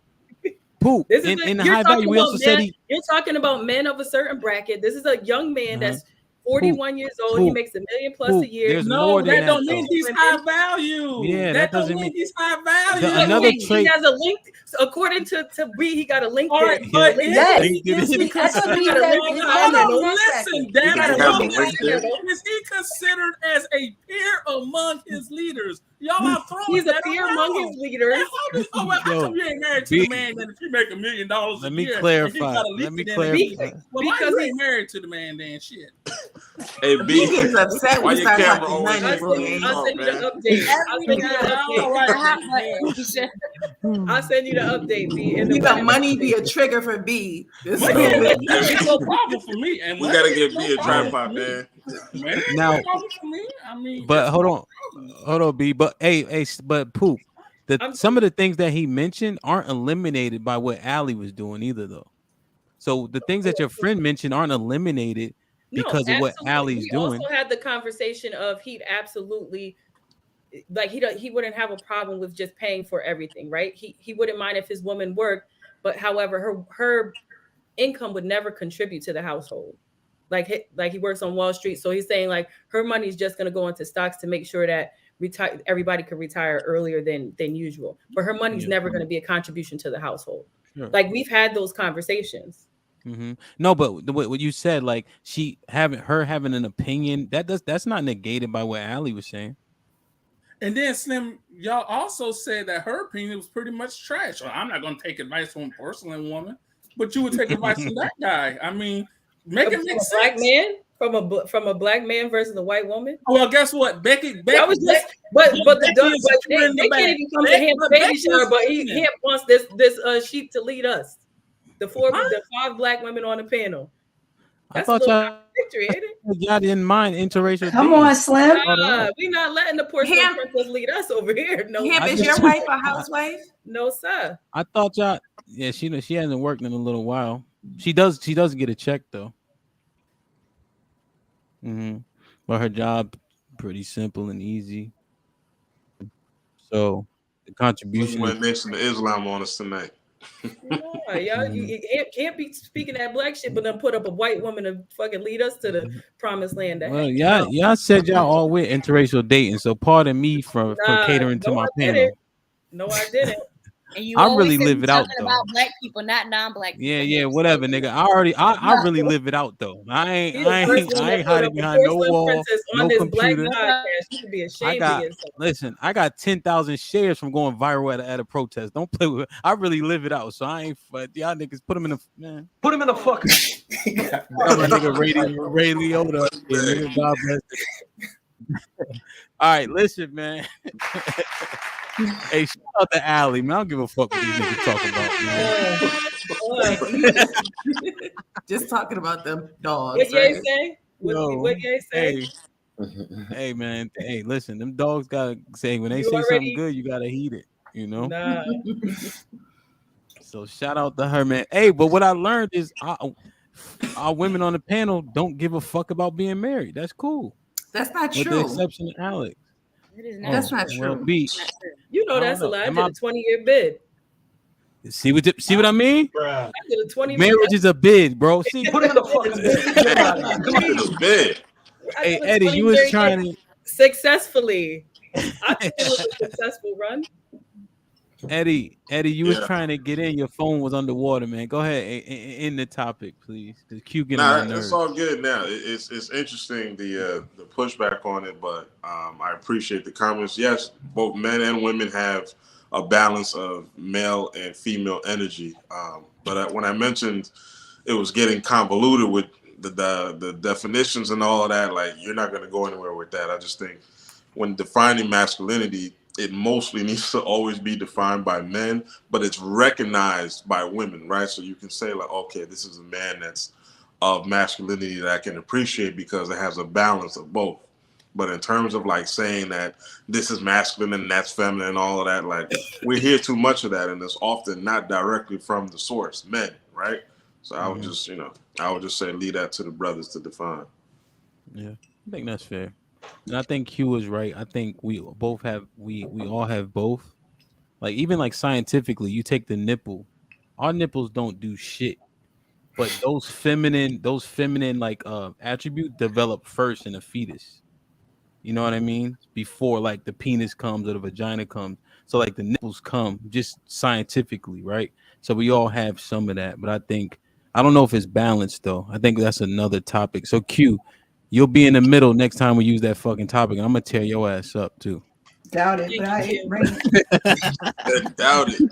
poop This is in the you're high talking value. We also about said men, he. you're talking about men of a certain bracket. This is a young man that's 41 years old. He Poop. makes $1 million plus Poop. a year. There's No, more than that that, don't mean though. he's high value. Yeah, that doesn't don't mean he's high value. another He trait. has a link. According to B, he got a link. All right, but Yes, is he that's what he said. hold on, listen, Dad. He can have a link there. Is he considered as a peer among his leaders? Y'all are throwing He's a that peer around. among his leaders. How come you ain't married to B- the man that if you make $1 million a Let me year, clarify. and he got a Let me leak clarify. well, why Because you he- ain't married to the man then? Shit. Hey, B. He gets upset Why when you your start camera talking always money, boy. I'll send you the man? update. I'll send you the All update. right. I'll send you the update, B. And You got money be a trigger for B. This Money is- ain't no problem for me. And We money gotta get ain't no B a problem tripod, for me. man. Money ain't Now- no problem for me. I mean, But that's hold no on, problem. hold on, B. But but poop. Some of the things that he mentioned aren't eliminated by what Allie was doing either, though. So the things that your friend mentioned aren't eliminated because of what Allie's we doing. also had the conversation of he'd absolutely like he wouldn't have a problem with just paying for everything, right? He wouldn't mind if his woman worked, but however her income would never contribute to the household. Like he works on Wall Street, so he's saying like her money is just going to go into stocks to make sure that everybody can retire earlier than usual. But her money's never going to be a contribution to the household. Sure. Like we've had those conversations. Mm-hmm. No, but what you said, like her having an opinion, that's not negated by what Allie was saying. And then Slim, y'all also said that her opinion was pretty much trash. Well, I'm not going to take advice from a porcelain woman, but you would take advice from that guy. I mean, make it make sense. Black man from a black man versus a white woman. Well, guess what, Becky? That was just, but they can't even come to him baby shower. But he wants this sheep to lead us. The five black women on the panel. I thought y'all didn't mind interracial. Come on, Slim. We're not letting the porcelain princess lead us over here. No, Is your wife a housewife? No, sir. I thought y'all. Yeah, she hasn't worked in a little while. She does get a check though. But her job pretty simple and easy. So the contribution. Went mention the Islam on us tonight. Y'all, you can't be speaking that black shit, but then put up a white woman to fucking lead us to the promised land. Well, y'all said y'all all with interracial dating, so pardon me for catering to my panel. No, I didn't. And you I always really say live we it out talking though. about black people, not non-black people. Yeah, whatever, nigga. I really live it out though. I He the first ain't one I that ain't put hiding up a behind no porcelain wall, princess on no this black computer. podcast. You should be ashamed of yourself. I got 10,000 shares from going viral at a protest. Don't play with it. I really live it out. So I ain't y'all niggas put them in the man. Put him in the fucking. Got my nigga Ray Liotta up here, nigga. God bless it. All right, listen, man. Hey, shout out to Allie, man. I don't give a fuck what these niggas talking about, man. Just talking about them dogs. What Right? Ye say? What Ye say? Hey, man. Hey, listen, them dogs gotta say when they You say something already- good, you gotta heed it. You know. Nah. So shout out to her, man. Hey, but what I learned is our women on the panel don't give a fuck about being married. That's cool. That's not With true. the exception of Alex. It is Oh, That's not well, true. B. You know I that's a don't know. lie. I Am did I- a 20-year bid. See what I mean? I did a 20 Marriage is a bid, bro. See, Put him in the fucking. Bid. Hey, Eddie, you was trying to successfully. I think it was a successful run. Eddie, you was Yeah. trying to get in. Your phone was underwater, man. Go ahead, in the topic, please. Because Q getting Nah, on my nerves. it's all good now. It's interesting the pushback on it, but I appreciate the comments. Yes, both men and women have a balance of male and female energy. But when I mentioned it was getting convoluted with the definitions and all of that, like you're not going to go anywhere with that. I just think when defining masculinity, it mostly needs to always be defined by men, but it's recognized by women, right? So you can say like, okay, this is a man that's of masculinity that I can appreciate because it has a balance of both. But in terms of like saying that this is masculine and that's feminine and all of that, like we hear too much of that, and it's often not directly from the source, men, right? So I would just, I would just say leave that to the brothers to define. Yeah, I think that's fair. And I think Q is right. I think we all have both. Like even like scientifically, you take the nipple. Our nipples don't do shit. But those feminine like attribute develop first in a fetus. You know what I mean? Before like the penis comes or the vagina comes. So like the nipples come just scientifically, right? So we all have some of that. But I don't know if it's balanced though. I think that's another topic. So Q, you'll be in the middle next time we use that fucking topic, and I'm gonna tear your ass up too. Doubt it, but I bring Doubt it.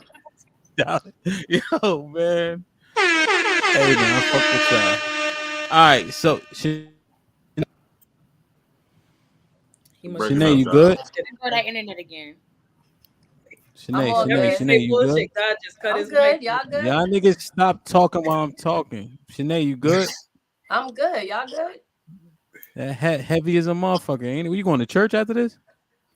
Doubt it. Yo, man. Hey man, I fuck with y'all. All right, so Shanae, you good? Go that internet again. Shanae, you good? God just cut I'm his good. mic. Y'all good? Y'all niggas stop talking while I'm talking. Shanae, you good? I'm good. Y'all good? That heavy as a motherfucker, ain't it? You going to church after this?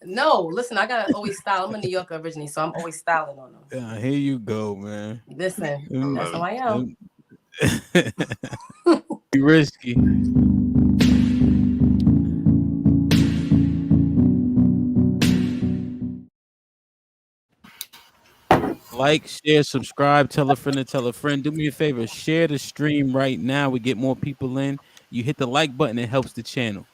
No, listen, I gotta always style. I'm a New Yorker originally, so I'm always styling on them. Yeah, here you go, man. Listen, that's who I am. Be risky. Like, share, subscribe, tell a friend to tell a friend. Do me a favor, share the stream right now. We get more people in. You hit the like button, it helps the channel.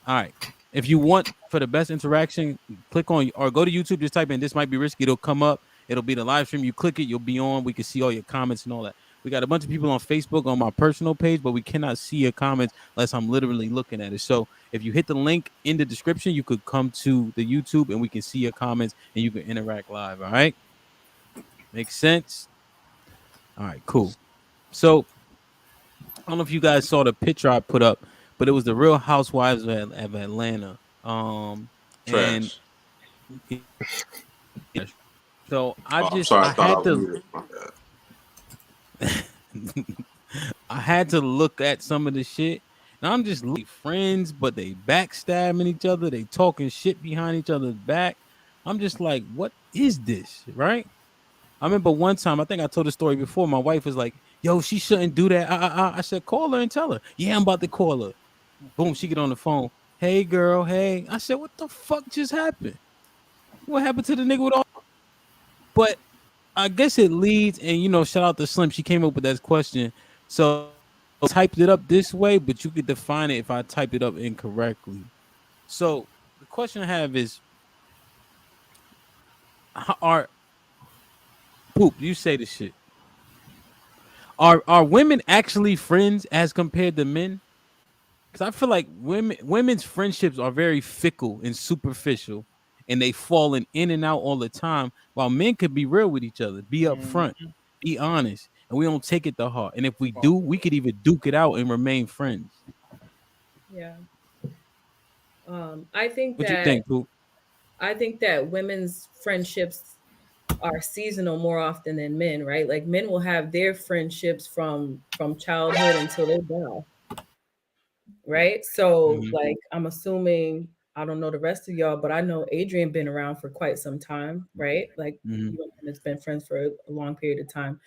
All right. If you want for the best interaction, click on or go to YouTube, just type in "This Might Be Risky." It'll come up. It'll be the live stream. You click it, you'll be on. We can see all your comments and all that. We got a bunch of people on Facebook on my personal page, but we cannot see your comments unless I'm literally looking at it. So if you hit the link in the description, you could come to the YouTube and we can see your comments and you can interact live. All right. Makes sense. All right, cool. So I don't know if you guys saw the picture I put up, but it was the Real Housewives of Atlanta. And so I'm sorry, I thought I was muted. I had to look at some of the shit. Now I'm just friends, but they backstabbing each other. They talking shit behind each other's back. I'm just like, what is this, right? I remember one time, I think I told the story before. My wife was like, "Yo, she shouldn't do that." I said, "Call her and tell her." Yeah, I'm about to call her. Boom, she get on the phone. Hey, girl. Hey, I said, "What the fuck just happened? What happened to the nigga with all?" But I guess it leads, and shout out to Slim. She came up with that question. So I typed it up this way, but you could define it if I typed it up incorrectly. So the question I have is, Poop, you say the shit. Are women actually friends as compared to men? Because I feel like women's friendships are very fickle and superficial, and they falling in and out all the time. While men could be real with each other, be upfront, be honest, and we don't take it to heart. And if we do, we could even duke it out and remain friends. Yeah. I think What you that think, Poop? women's friendships are seasonal more often than men, right? Like men will have their friendships from childhood until they die, right? So like I'm assuming, I don't know the rest of y'all, but I know Adrian been around for quite some time, right? Like you and has been friends for a long period of time.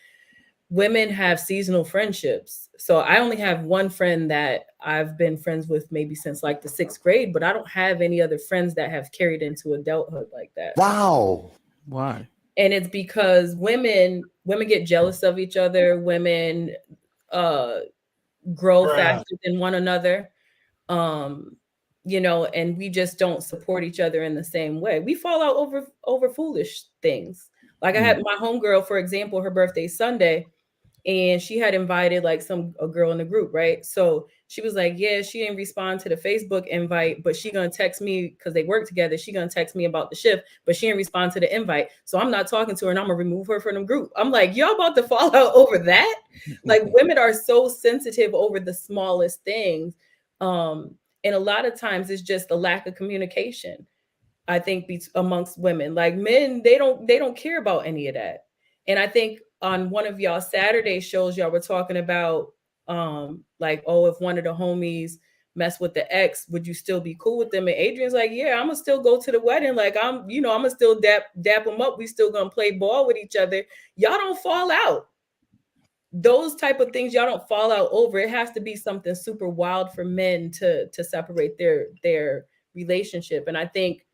Women have seasonal friendships. So I only have one friend that I've been friends with maybe since like the 6th grade, but I don't have any other friends that have carried into adulthood like that. Wow. Why? And it's because women get jealous of each other. Women grow faster than one another. And we just don't support each other in the same way. We fall out over foolish things. Like I had my homegirl, for example, her birthday's Sunday, and she had invited like a girl in the group, right? So she was like, yeah, she didn't respond to the Facebook invite, but she gonna text me because they work together. She gonna text me about the shift, but she didn't respond to the invite. So I'm not talking to her and I'm gonna remove her from the group. I'm like, y'all about to fall out over that? Like women are so sensitive over the smallest things. And a lot of times it's just a lack of communication, I think, amongst women. Like men, they don't care about any of that. And I think on one of y'all Saturday shows, y'all were talking about like, oh, if one of the homies mess with the ex, would you still be cool with them? And Adrian's like, yeah, I'm gonna still go to the wedding. Like I'm gonna still dap them up. We still gonna play ball with each other. Y'all don't fall out. Those type of things y'all don't fall out over. It has to be something super wild for men to separate their relationship. And I think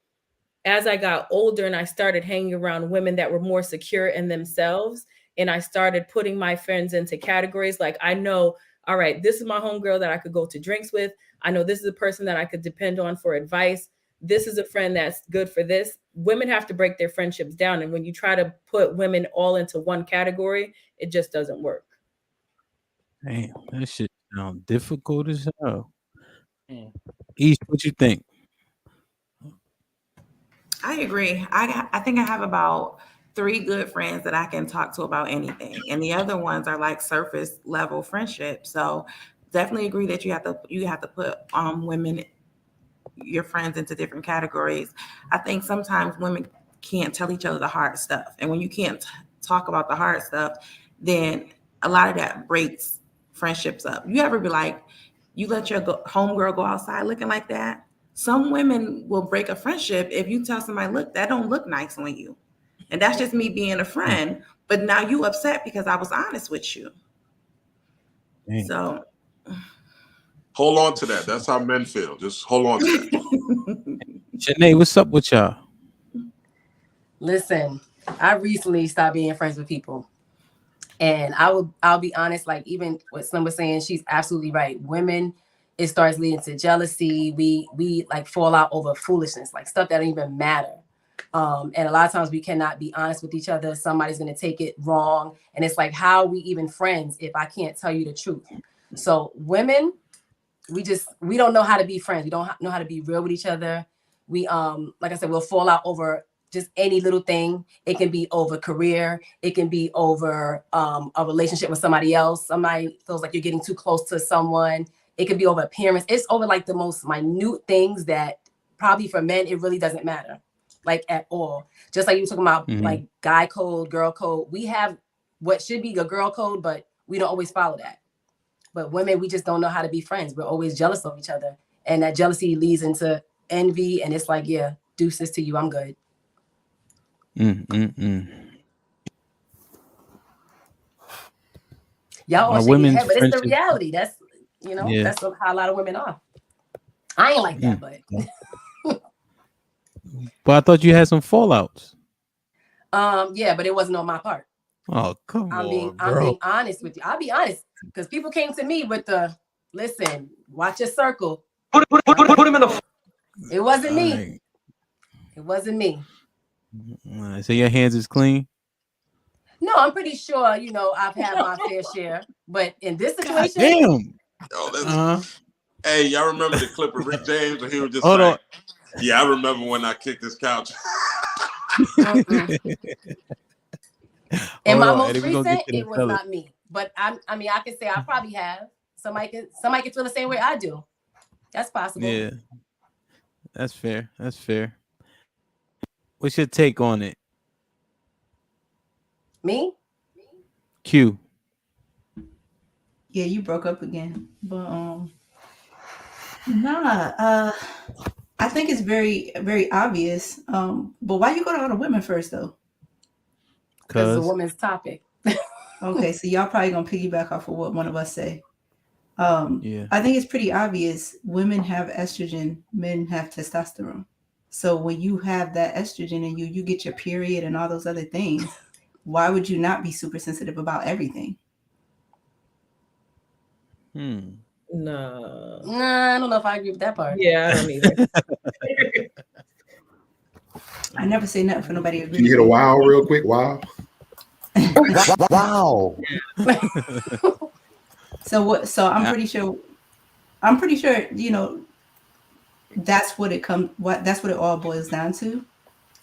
as I got older and I started hanging around women that were more secure in themselves, and I started putting my friends into categories, like I know, all right, this is my homegirl that I could go to drinks with. I know this is a person that I could depend on for advice. This is a friend that's good for this. Women have to break their friendships down. And when you try to put women all into one category, it just doesn't work. Damn, that shit sounds difficult as hell. East, what you think? I agree. I think I have about 3 good friends that I can talk to about anything, and the other ones are like surface level friendships. So definitely agree that you have to put women, your friends, into different categories. I think sometimes women can't tell each other the hard stuff, and when you can't talk about the hard stuff, then a lot of that breaks friendships up. You ever be like, you let your homegirl go outside looking like that? Some women will break a friendship if you tell somebody, look, that don't look nice on you. And that's just me being a friend. But now you upset because I was honest with you. Dang. So hold on to that. That's how men feel. Just hold on to that. Janae, what's up with y'all? Listen, I recently stopped being friends with people. And I'll be honest, like even what Slim was saying, she's absolutely right. Women, it starts leading to jealousy. We like fall out over foolishness, like stuff that don't even matter. And a lot of times we cannot be honest with each other. Somebody's going to take it wrong. And it's like, how are we even friends if I can't tell you the truth? So women, we don't know how to be friends. We don't know how to be real with each other. We, like I said, we'll fall out over just any little thing. It can be over career. It can be over a relationship with somebody else. Somebody feels like you're getting too close to someone. It could be over appearance. It's over like the most minute things that probably for men, it really doesn't matter, like at all. Just like you were talking about like guy code, girl code. We have what should be a girl code, but we don't always follow that. But women, we just don't know how to be friends. We're always jealous of each other. And that jealousy leads into envy. And it's like, yeah, deuces to you. I'm good. Y'all all shaking your head, but it's the reality. That's, that's how a lot of women are. I ain't like that, but. But I thought you had some fallouts. Yeah, but it wasn't on my part. Oh, come on, I'm being honest with you. I'll be honest, because people came to me with the, listen, watch your circle. Put him in the. It wasn't me. It wasn't me. So your hands is clean? No, I'm pretty sure, you know, I've had my fair share. But in this situation, Damn. Oh, hey, y'all remember the clip of Rick James where he was just Hold like, on. yeah, I remember when I kicked this couch. in my on, most Eddie, we gonna recent, get to it the was fellas. not me. But I mean, I can say I probably have. Somebody can feel the same way I do. That's possible. Yeah, that's fair. That's fair. What's your take on it, Me? Q? Yeah, you broke up again. But nah, I think it's very, very obvious. But why you go to all the women first though? Because it's a woman's topic. Okay, so y'all probably gonna piggyback off of what one of us say. Yeah. I think it's pretty obvious. Women have estrogen, men have testosterone. So when you have that estrogen in you, you get your period and all those other things. Why would you not be super sensitive about everything? No. Nah, I don't know if I agree with that part. Yeah, I don't either. I never say nothing for nobody to agree. Can you hit a wow real quick? Wow. Wow. So what? So I'm pretty sure. I'm pretty sure. You know, that's what it comes. That's what it all boils down to,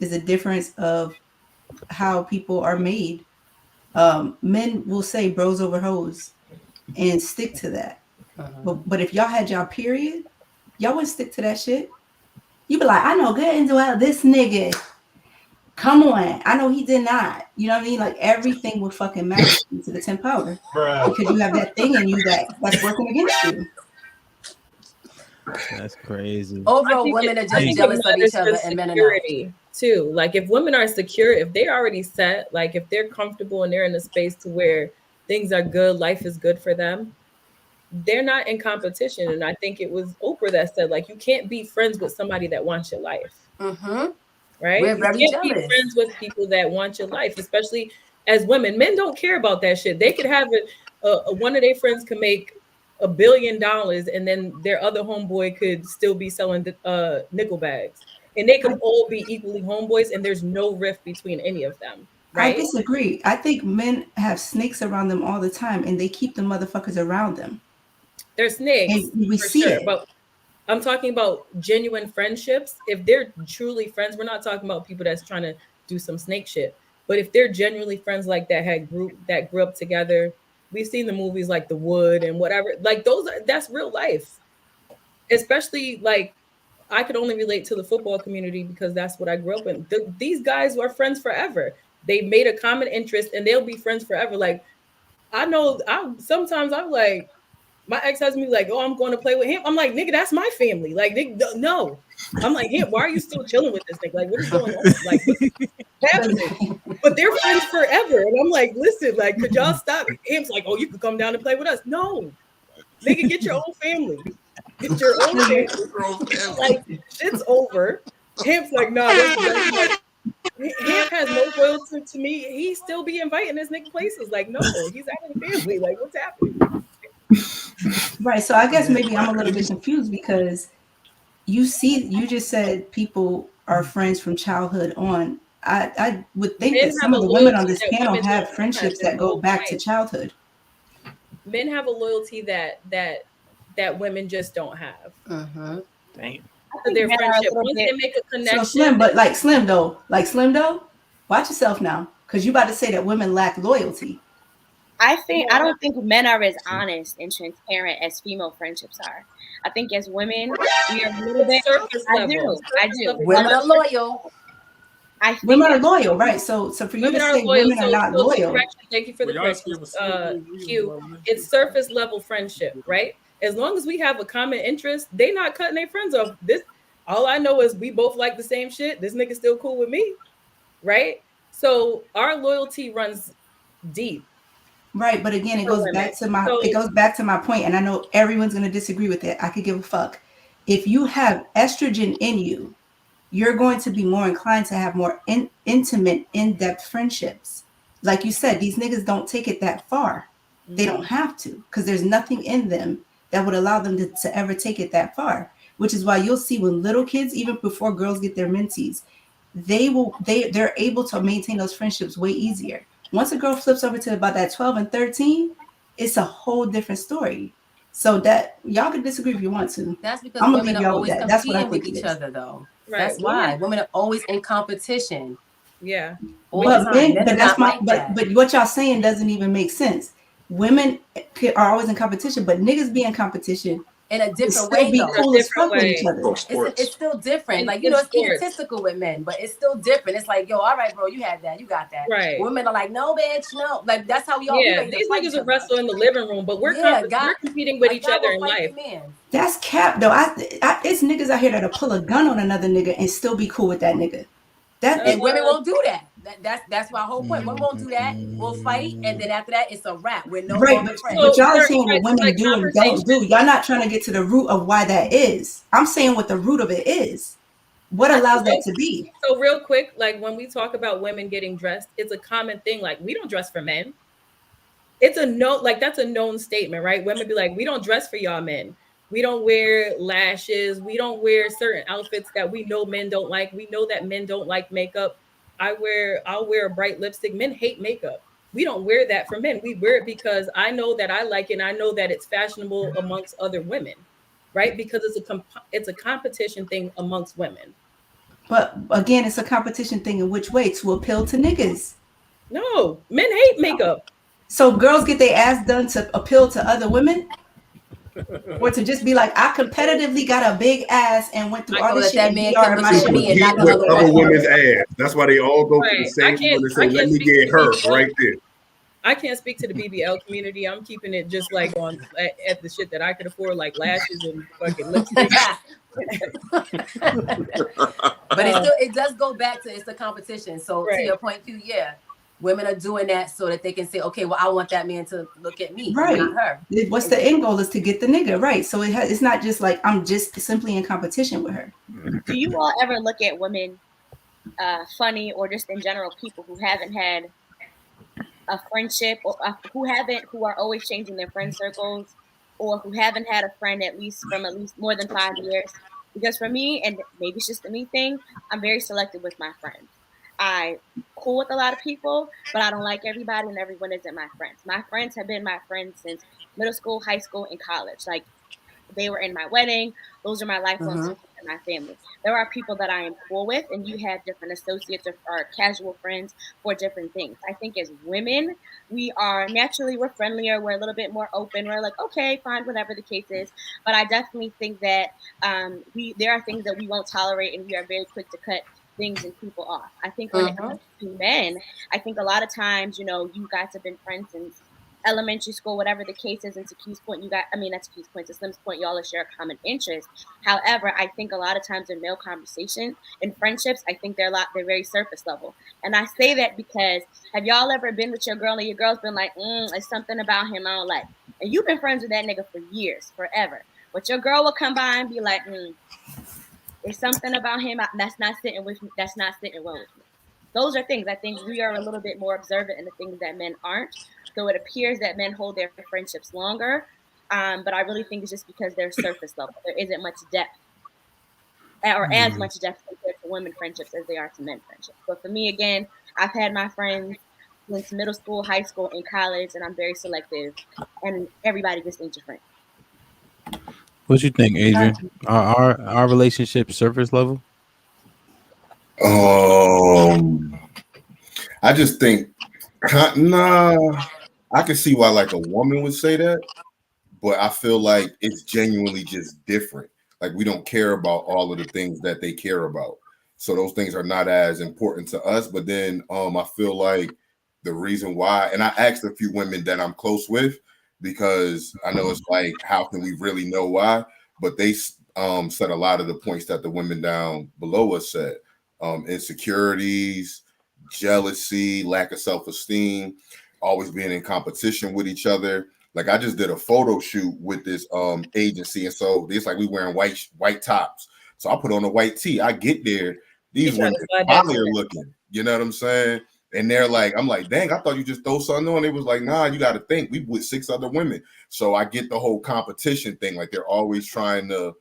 is a difference of how people are made. Men will say bros over hoes and stick to that. But if y'all had y'all period, y'all wouldn't stick to that shit. You be like, I know good and well this nigga. Come on, I know he did not. You know what I mean? Like everything would fucking matter to the 10th power. Because you have that thing in you that's working against you. That's crazy. Overall, women are just jealous of each other and men are not. Too. Like if women are secure, if they're already set, like if they're comfortable and they're in a space to where things are good, life is good for them, they're not in competition. And I think it was Oprah that said, like, you can't be friends with somebody that wants your life. Right? We're very you can't jealous. be friends with people that want your life, especially as women. Men don't care about that shit. They could have one of their friends can make $1 billion and then their other homeboy could still be selling nickel bags. And they could all be equally homeboys and there's no rift between any of them. Right? I disagree. I think men have snakes around them all the time and they keep the motherfuckers around them. They're snakes. And we see it. But I'm talking about genuine friendships. If they're truly friends, we're not talking about people that's trying to do some snake shit. But if they're genuinely friends like that, grew up together, we've seen the movies like The Wood and whatever. Like that's real life. Especially like I could only relate to the football community because that's what I grew up in. These guys are friends forever. They made a common interest and they'll be friends forever. Like I know sometimes I'm like, my ex-husband be like, oh, I'm going to play with him. I'm like, nigga, that's my family. Like, nigga, no. I'm like, why are you still chilling with this nigga? Like, what is going on? Like, what's happening? But they're friends forever. And I'm like, listen, like, could y'all stop? Him's like, oh, you can come down and play with us. No. Nigga, get your own family. Get your own family. Like, shit's over. Him's like, nah, that's like, Hemp has no loyalty to me. He still be inviting this nigga places. Like, no, he's out of the family. Like, what's happening? Right. So I guess maybe I'm a little bit confused because you just said people are friends from childhood on. I would think that some of the women on this panel have friendships that go back to childhood. Men have a loyalty that women just don't have. Damn. Their friendship. Once they make a connection. So Slim though, watch yourself now, because you about to say that women lack loyalty. I don't think men are as honest and transparent as female friendships are. I think as women, we are a little bit. I do. Women are loyal. Women are loyal, right? So for you to say women are not loyal. Thank you for the correction, Q. It's surface level friendship, right? As long as we have a common interest, they not cutting their friends off. All I know is we both like the same shit. This nigga still cool with me, right? So our loyalty runs deep. Right, but again, it goes back to my point, and I know everyone's going to disagree with it. I could give a fuck. If you have estrogen in you, you're going to be more inclined to have more intimate, in-depth friendships. Like you said, these niggas don't take it that far. They don't have to, because there's nothing in them that would allow them to ever take it that far. Which is why you'll see when little kids, even before girls get their menses, they're able to maintain those friendships way easier. Once a girl flips over to about that 12 and 13, it's a whole different story. So that y'all can disagree if you want to. That's because I'm gonna women leave are y'all with always that. That's what I competing with think it each is. other, though. Right. That's why women are always in competition. Yeah. All the time. But that's my but what y'all saying doesn't even make sense. Women are always in competition, but niggas be in competition in a different still way, be though. cool as fuck with each other. It's still different. Like, in it's sports. egotistical with men, but it's still different. It's like, yo, all right, bro, you had that, you got that. Right. Women are like, no, bitch, no. Like, that's how we all. Yeah, these niggas will wrestle in the living room, but we're competing with each other in life. That's cap though. It's niggas out here that'll pull a gun on another nigga and still be cool with that nigga. And women won't do that. That's my whole point. Women won't do that. We'll fight, and then after that, it's a wrap. We're no longer friends. But y'all are saying what women do and don't do. Y'all not trying to get to the root of why that is. I'm saying what the root of it is. What allows that to be? So real quick, like when we talk about women getting dressed, it's a common thing. Like, we don't dress for men. It's a that's a known statement, right? Women be like, we don't dress for y'all men. We don't wear lashes. We don't wear certain outfits that we know men don't like. We know that men don't like makeup. I'll wear a bright lipstick. Men hate makeup. We don't wear that for men. We wear it because I know that I like it, and I know that it's fashionable amongst other women, right? Because it's a competition thing amongst women. But again, it's a competition thing in which way? To appeal to niggas. No, men hate makeup. So girls get their ass done to appeal to other women? Or to just be like, I competitively got a big ass and went through all this shit and PR and my shit. With other women's ass. That's why they all go to the same one and say, let me get her right there. I can't speak to the BBL community. I'm keeping it just like at the shit that I could afford, like lashes and fucking lipstick. But it does go back to, it's a competition. So to your point too, yeah, women are doing that so that they can say, okay, well, I want that man to look at me, right? Not her. What's the end goal is to get the nigga, right? So it's not just like I'm just simply in competition with her. Do you all ever look at women funny, or just in general people who haven't had a friendship, or who are always changing their friend circles, or who haven't had a friend at least more than 5 years? Because for me, and maybe it's just a me thing, I'm very selective with my friends. I cool with a lot of people, but I don't like everybody, and everyone isn't my friends. My friends have been my friends since middle school, high school, and college. Like, they were in my wedding. Those are my lifelong sisters and my family. There are people that I am cool with, and you have different associates or casual friends for different things. I think as women, we're friendlier. We're a little bit more open. We're like, okay, fine, whatever the case is. But I definitely think that there are things that we won't tolerate, and we are very quick to cut things and people off. I think when it comes to men, I think a lot of times, you guys have been friends since elementary school, whatever the case is. And to Keith's point, not to Keith's point, to Slim's point, y'all share a common interest. However, I think a lot of times in male conversation and friendships, I think they're very surface level. And I say that because, have y'all ever been with your girl and your girl's been like, it's something about him I don't like, and you've been friends with that nigga for years, forever, but your girl will come by and be like, there's something about him that's not sitting well with me. Those are things I think we are a little bit more observant in the things that men aren't. So it appears that men hold their friendships longer, but I really think it's just because they're surface level. There isn't much depth, or as much depth compared to women friendships as they are to men friendships. But for me, again, I've had my friends since middle school, high school, and college, and I'm very selective, and everybody just ain't your friend. What you think, Adrian? Our relationship surface level? I just think, I can see why like a woman would say that, but I feel like it's genuinely just different. Like, we don't care about all of the things that they care about, so those things are not as important to us. But then I feel like the reason why, and I asked a few women that I'm close with, because I know it's like, how can we really know why? But they said a lot of the points that the women down below us said. Insecurities, jealousy, lack of self-esteem, always being in competition with each other. Like, I just did a photo shoot with this agency, and so it's like we wearing white tops. So I put on a white tee. I get there, these women fire looking, you know what I'm saying? And they're like, I'm like, dang, I thought you just throw something on. It was like, nah, you got to think, we with 6 other women. So I get the whole competition thing. Like, they're always trying to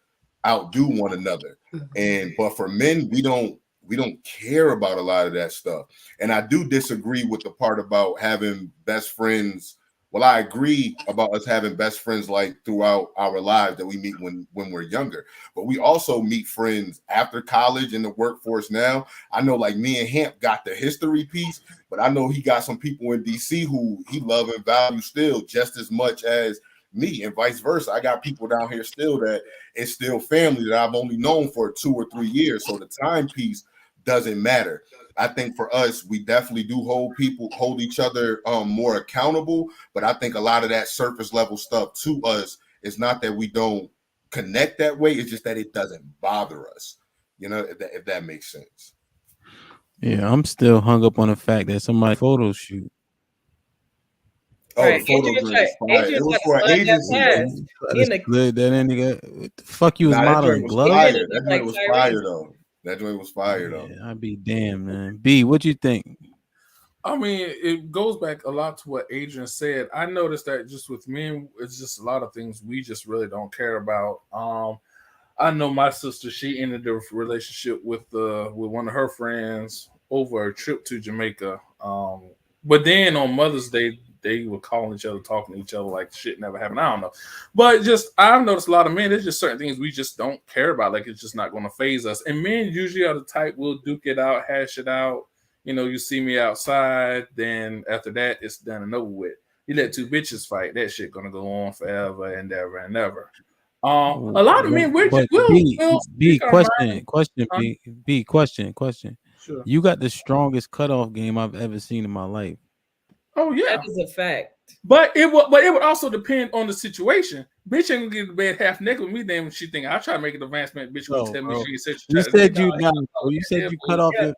outdo one another. But for men, we don't We don't care about a lot of that stuff. And I do disagree with the part about having best friends. Well, I agree about us having best friends like throughout our lives that we meet when we're younger. But we also meet friends after college in the workforce now. I know like me and Hamp got the history piece, but I know he got some people in DC who he love and value still just as much as me, and vice versa. I got people down here still that it's still family that I've only known for 2 or 3 years. So the timepiece doesn't matter. I think for us, we definitely do hold each other more accountable. But I think a lot of that surface level stuff to us is not that we don't connect that way. It's just that it doesn't bother us. You know, if that makes sense. Yeah, I'm still hung up on the fact that somebody photo shoot. Oh, Right. the photo joint was fire. It was for an agency. That nigga, what the fuck you was Nah, that modeling joint was gloves? fire. That joint was fire though. That joint was fire though. Yeah, I'd be damned, man. B, what you think? I mean, it goes back a lot to what Adrian said. I noticed that just with men, it's just a lot of things we just really don't care about. I know my sister, she ended a relationship with one of her friends over a trip to Jamaica. But then on Mother's Day, they were calling each other, talking to each other like shit never happened. I don't know. But just I've noticed a lot of men, there's just certain things we just don't care about. Like it's just not going to phase us. And men usually are the type will duke it out, hash it out. You know, you see me outside, then after that, it's done and over with. You let two bitches fight, that shit gonna go on forever and ever and ever. A lot of men, question. Sure. You got the strongest cutoff game I've ever seen in my life. Oh yeah, that is a fact. But it would also depend on the situation. Bitch ain't gonna get to bed half naked with me. Then when she think I try to make an advancement, bitch will tell me she said she You tried said to you no, you said you cut off your.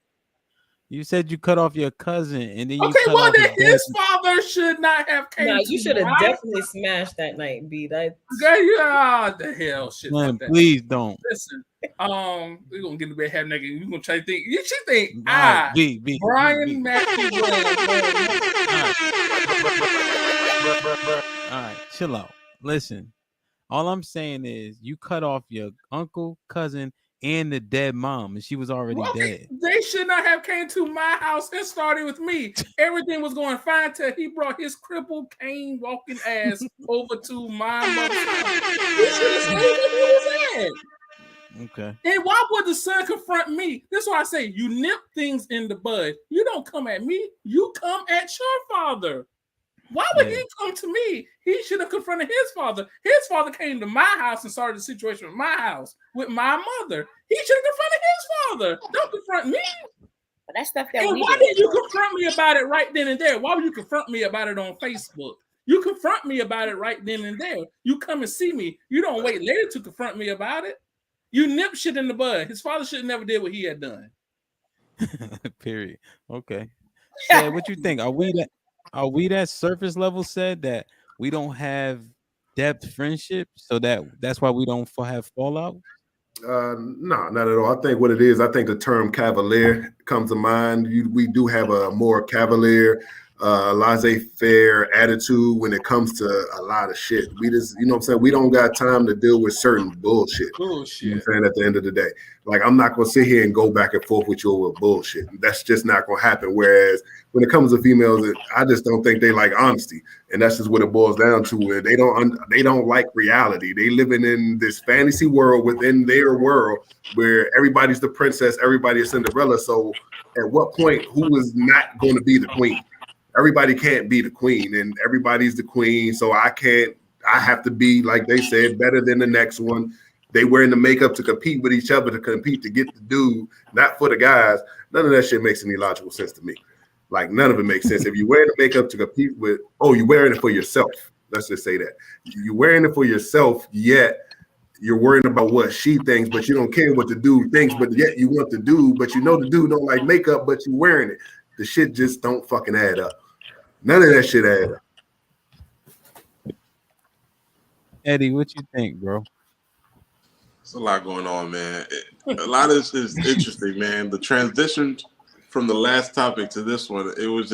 You said you cut off your cousin, and then you okay. cut Well, off then his dad. father should not have came. No, to you should have my definitely smashed that night, B. That the hell shit. Man, that. please don't. Listen, we're gonna get to bed half naked. You're gonna try to think. She think Right, Brian Matthew All right, chill out. Listen, all I'm saying is you cut off your uncle, cousin, and the dead mom, and she was already dead. They should not have came to my house and started with me. Everything was going fine till he brought his crippled, cane walking ass over to my mother's house. He should have stayed where he was at. Okay. And why would the son confront me? That's why I say you nip things in the bud. You don't come at me. You come at your father. Why would he come to me? He should have confronted his father. His father came to my house and started the situation with my house, with my mother. He should have confronted his father. Don't confront me. But that's stuff that and we why did. did you confront me about it right then and there? Why would you confront me about it on Facebook? You confront me about it right then and there. You come and see me. You don't wait later to confront me about it. You nip shit in the bud. His father should have never did what he had done. Period. Okay. So what you think? Are we that surface level said that we don't have depth friendship, so that's why we don't have fallout? No, not at all. I think what it is, I think the term cavalier comes to mind. We do have a more cavalier, laissez-faire attitude when it comes to a lot of shit. We just, you know what I'm saying? We don't got time to deal with certain bullshit. You know what I'm saying? At the end of the day. Like, I'm not going to sit here and go back and forth with you over bullshit. That's just not going to happen. Whereas when it comes to females, I just don't think they like honesty. And that's just what it boils down to. They don't like reality. They living in this fantasy world within their world where everybody's the princess, everybody is Cinderella. So at what point, who is not going to be the queen? Everybody can't be the queen, and everybody's the queen. So I have to be, like they said, better than the next one. They wearing the makeup to compete with each other, to compete to get the dude, not for the guys. None of that shit makes any logical sense to me. Like, none of it makes sense. If you're wearing the makeup to compete with, you're wearing it for yourself. Let's just say that. You're wearing it for yourself, yet you're worrying about what she thinks, but you don't care what the dude thinks, but yet you want the dude, but you know the dude don't like makeup, but you're wearing it. The shit just don't fucking add up. None of that shit add up. Eddie, what you think, bro? There's a lot going on, man. A lot of this is interesting, man. The transition from the last topic to this one, it was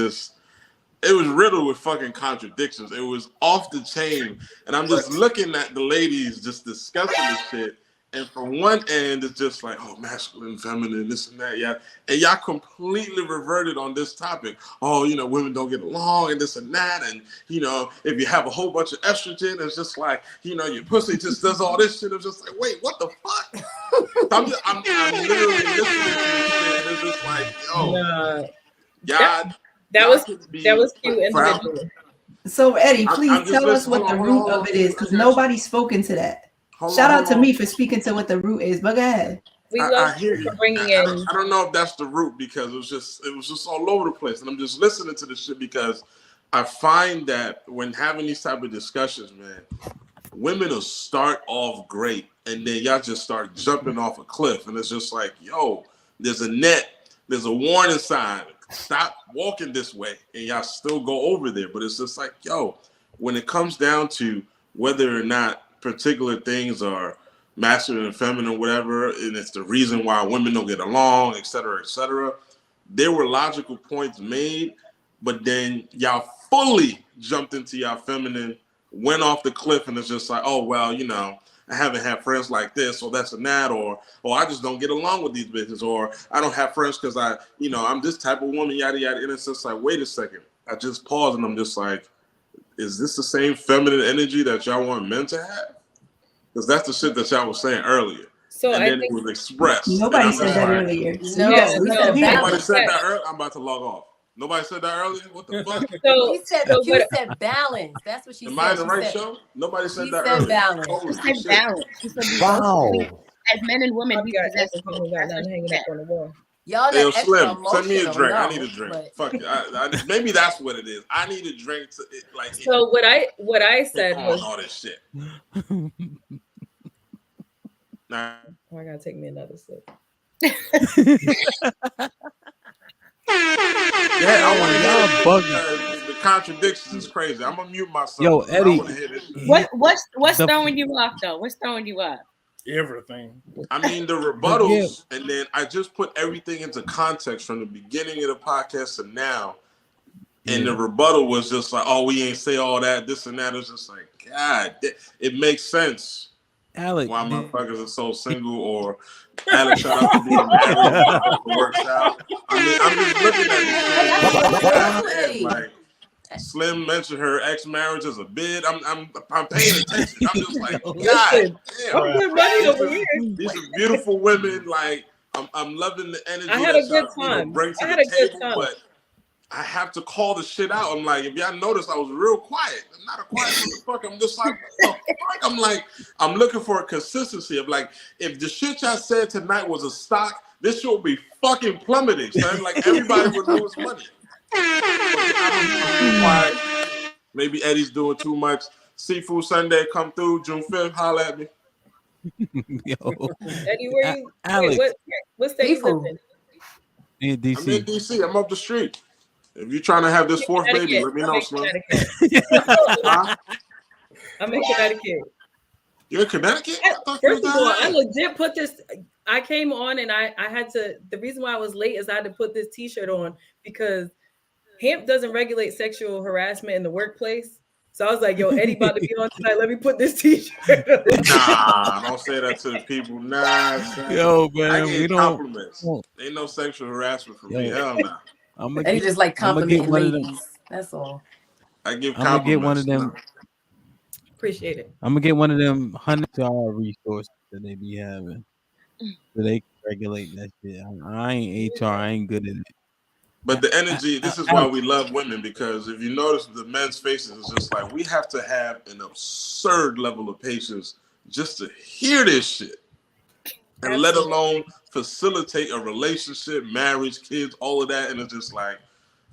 riddled with fucking contradictions. It was off the chain. And I'm just looking at the ladies just discussing this shit. And from one end, it's just like, oh, masculine, feminine, this and that, yeah. And y'all completely reverted on this topic. Oh, women don't get along and this and that. And, if you have a whole bunch of estrogen, it's just like, your pussy just does all this shit. It's just like, wait, what the fuck? I'm literally listening to this shit. And it's just like, yo, that was cute individually. So Eddie, please tell us what the root of it is, because nobody's spoken to that. Shout out to me for speaking to what the root is, but go ahead. I hear you. I don't know if that's the root, because it was just all over the place, and I'm just listening to this shit because I find that when having these type of discussions, man, women will start off great, and then y'all just start jumping off a cliff, and it's just like, yo, there's a net, there's a warning sign. Stop walking this way, and y'all still go over there. But it's just like, yo, when it comes down to whether or not particular things are masculine and feminine, whatever, and it's the reason why women don't get along, et cetera, there were logical points made, but then y'all fully jumped into y'all feminine, went off the cliff, and it's just like, oh, well, I haven't had friends like this, or that's and that, or I just don't get along with these bitches, or I don't have friends because I'm this type of woman, yada, yada. And it's just like, wait a second. I just pause and I'm just like, is this the same feminine energy that y'all want men to have? Because that's the shit that y'all was saying earlier. So and then it was expressed. Nobody said that earlier. Nobody said that earlier. I'm about to log off. Nobody said that earlier? What the fuck? She said balance. That's what she said. Am I in the right show? Nobody said that earlier. Balance. She said balance. She said wow. As men and women, we possess hanging up on the wall. Y'all Hey, Slim, send me a drink. No, I need a drink. Fuck it. Maybe that's what it is. I need a drink to like. So what I said was all this shit. Nah. Oh, I gotta take me another sip. Yeah, I want to bug the contradictions is crazy. I'm gonna mute myself. Yo, Eddie, what's throwing you off though? What's throwing you up? Everything. I mean, the rebuttals, and then I just put everything into context from the beginning of the podcast to now. And the rebuttal was just like, oh, we ain't say all that, this and that. It's just like, God, it makes sense. Alec, why motherfuckers are so single, or Alex shout out to being married, works out. I mean, I'm just looking at it. Like Slim mentioned her ex-marriage as a bid. I'm paying attention. I'm just like, God damn. These are beautiful women. Like I'm loving the energy. I had a good time. Bring to the table, but I have to call the shit out. I'm like, if y'all noticed, I was real quiet. I'm not a quiet motherfucker. I'm just like, I'm looking for a consistency of like, if the shit y'all said tonight was a stock, this shit would be fucking plummeting. So like everybody would lose money. Maybe Eddie's doing too much. Seafood Sunday come through June 5th. Holla at me. Yo. Eddie, where you? Alex. What state you in? In DC. I'm in DC. I'm up the street. If you're trying to have this fourth baby, let me know, Slim. I'm in Connecticut. You're in Connecticut? First of all, I legit put this. I came on and I had to. The reason why I was late is I had to put this T-shirt on because hemp doesn't regulate sexual harassment in the workplace. So I was like, yo, Eddie about to be on tonight. Let me put this T-shirt on. Nah, don't say that to the people. Nah, yo, man, I get compliments. Ain't no sexual harassment from me. Hell no. Eddie just like complimenting ladies. That's all. I give compliments. I'm gonna get one of them. Appreciate it. I'm gonna get one of them $100 resources that they be having, so they can regulate that shit. I ain't HR. I ain't good at it. But the energy, this is why we love women, because if you notice the men's faces, it's just like we have to have an absurd level of patience just to hear this shit. And let alone facilitate a relationship, marriage, kids, all of that. And it's just like,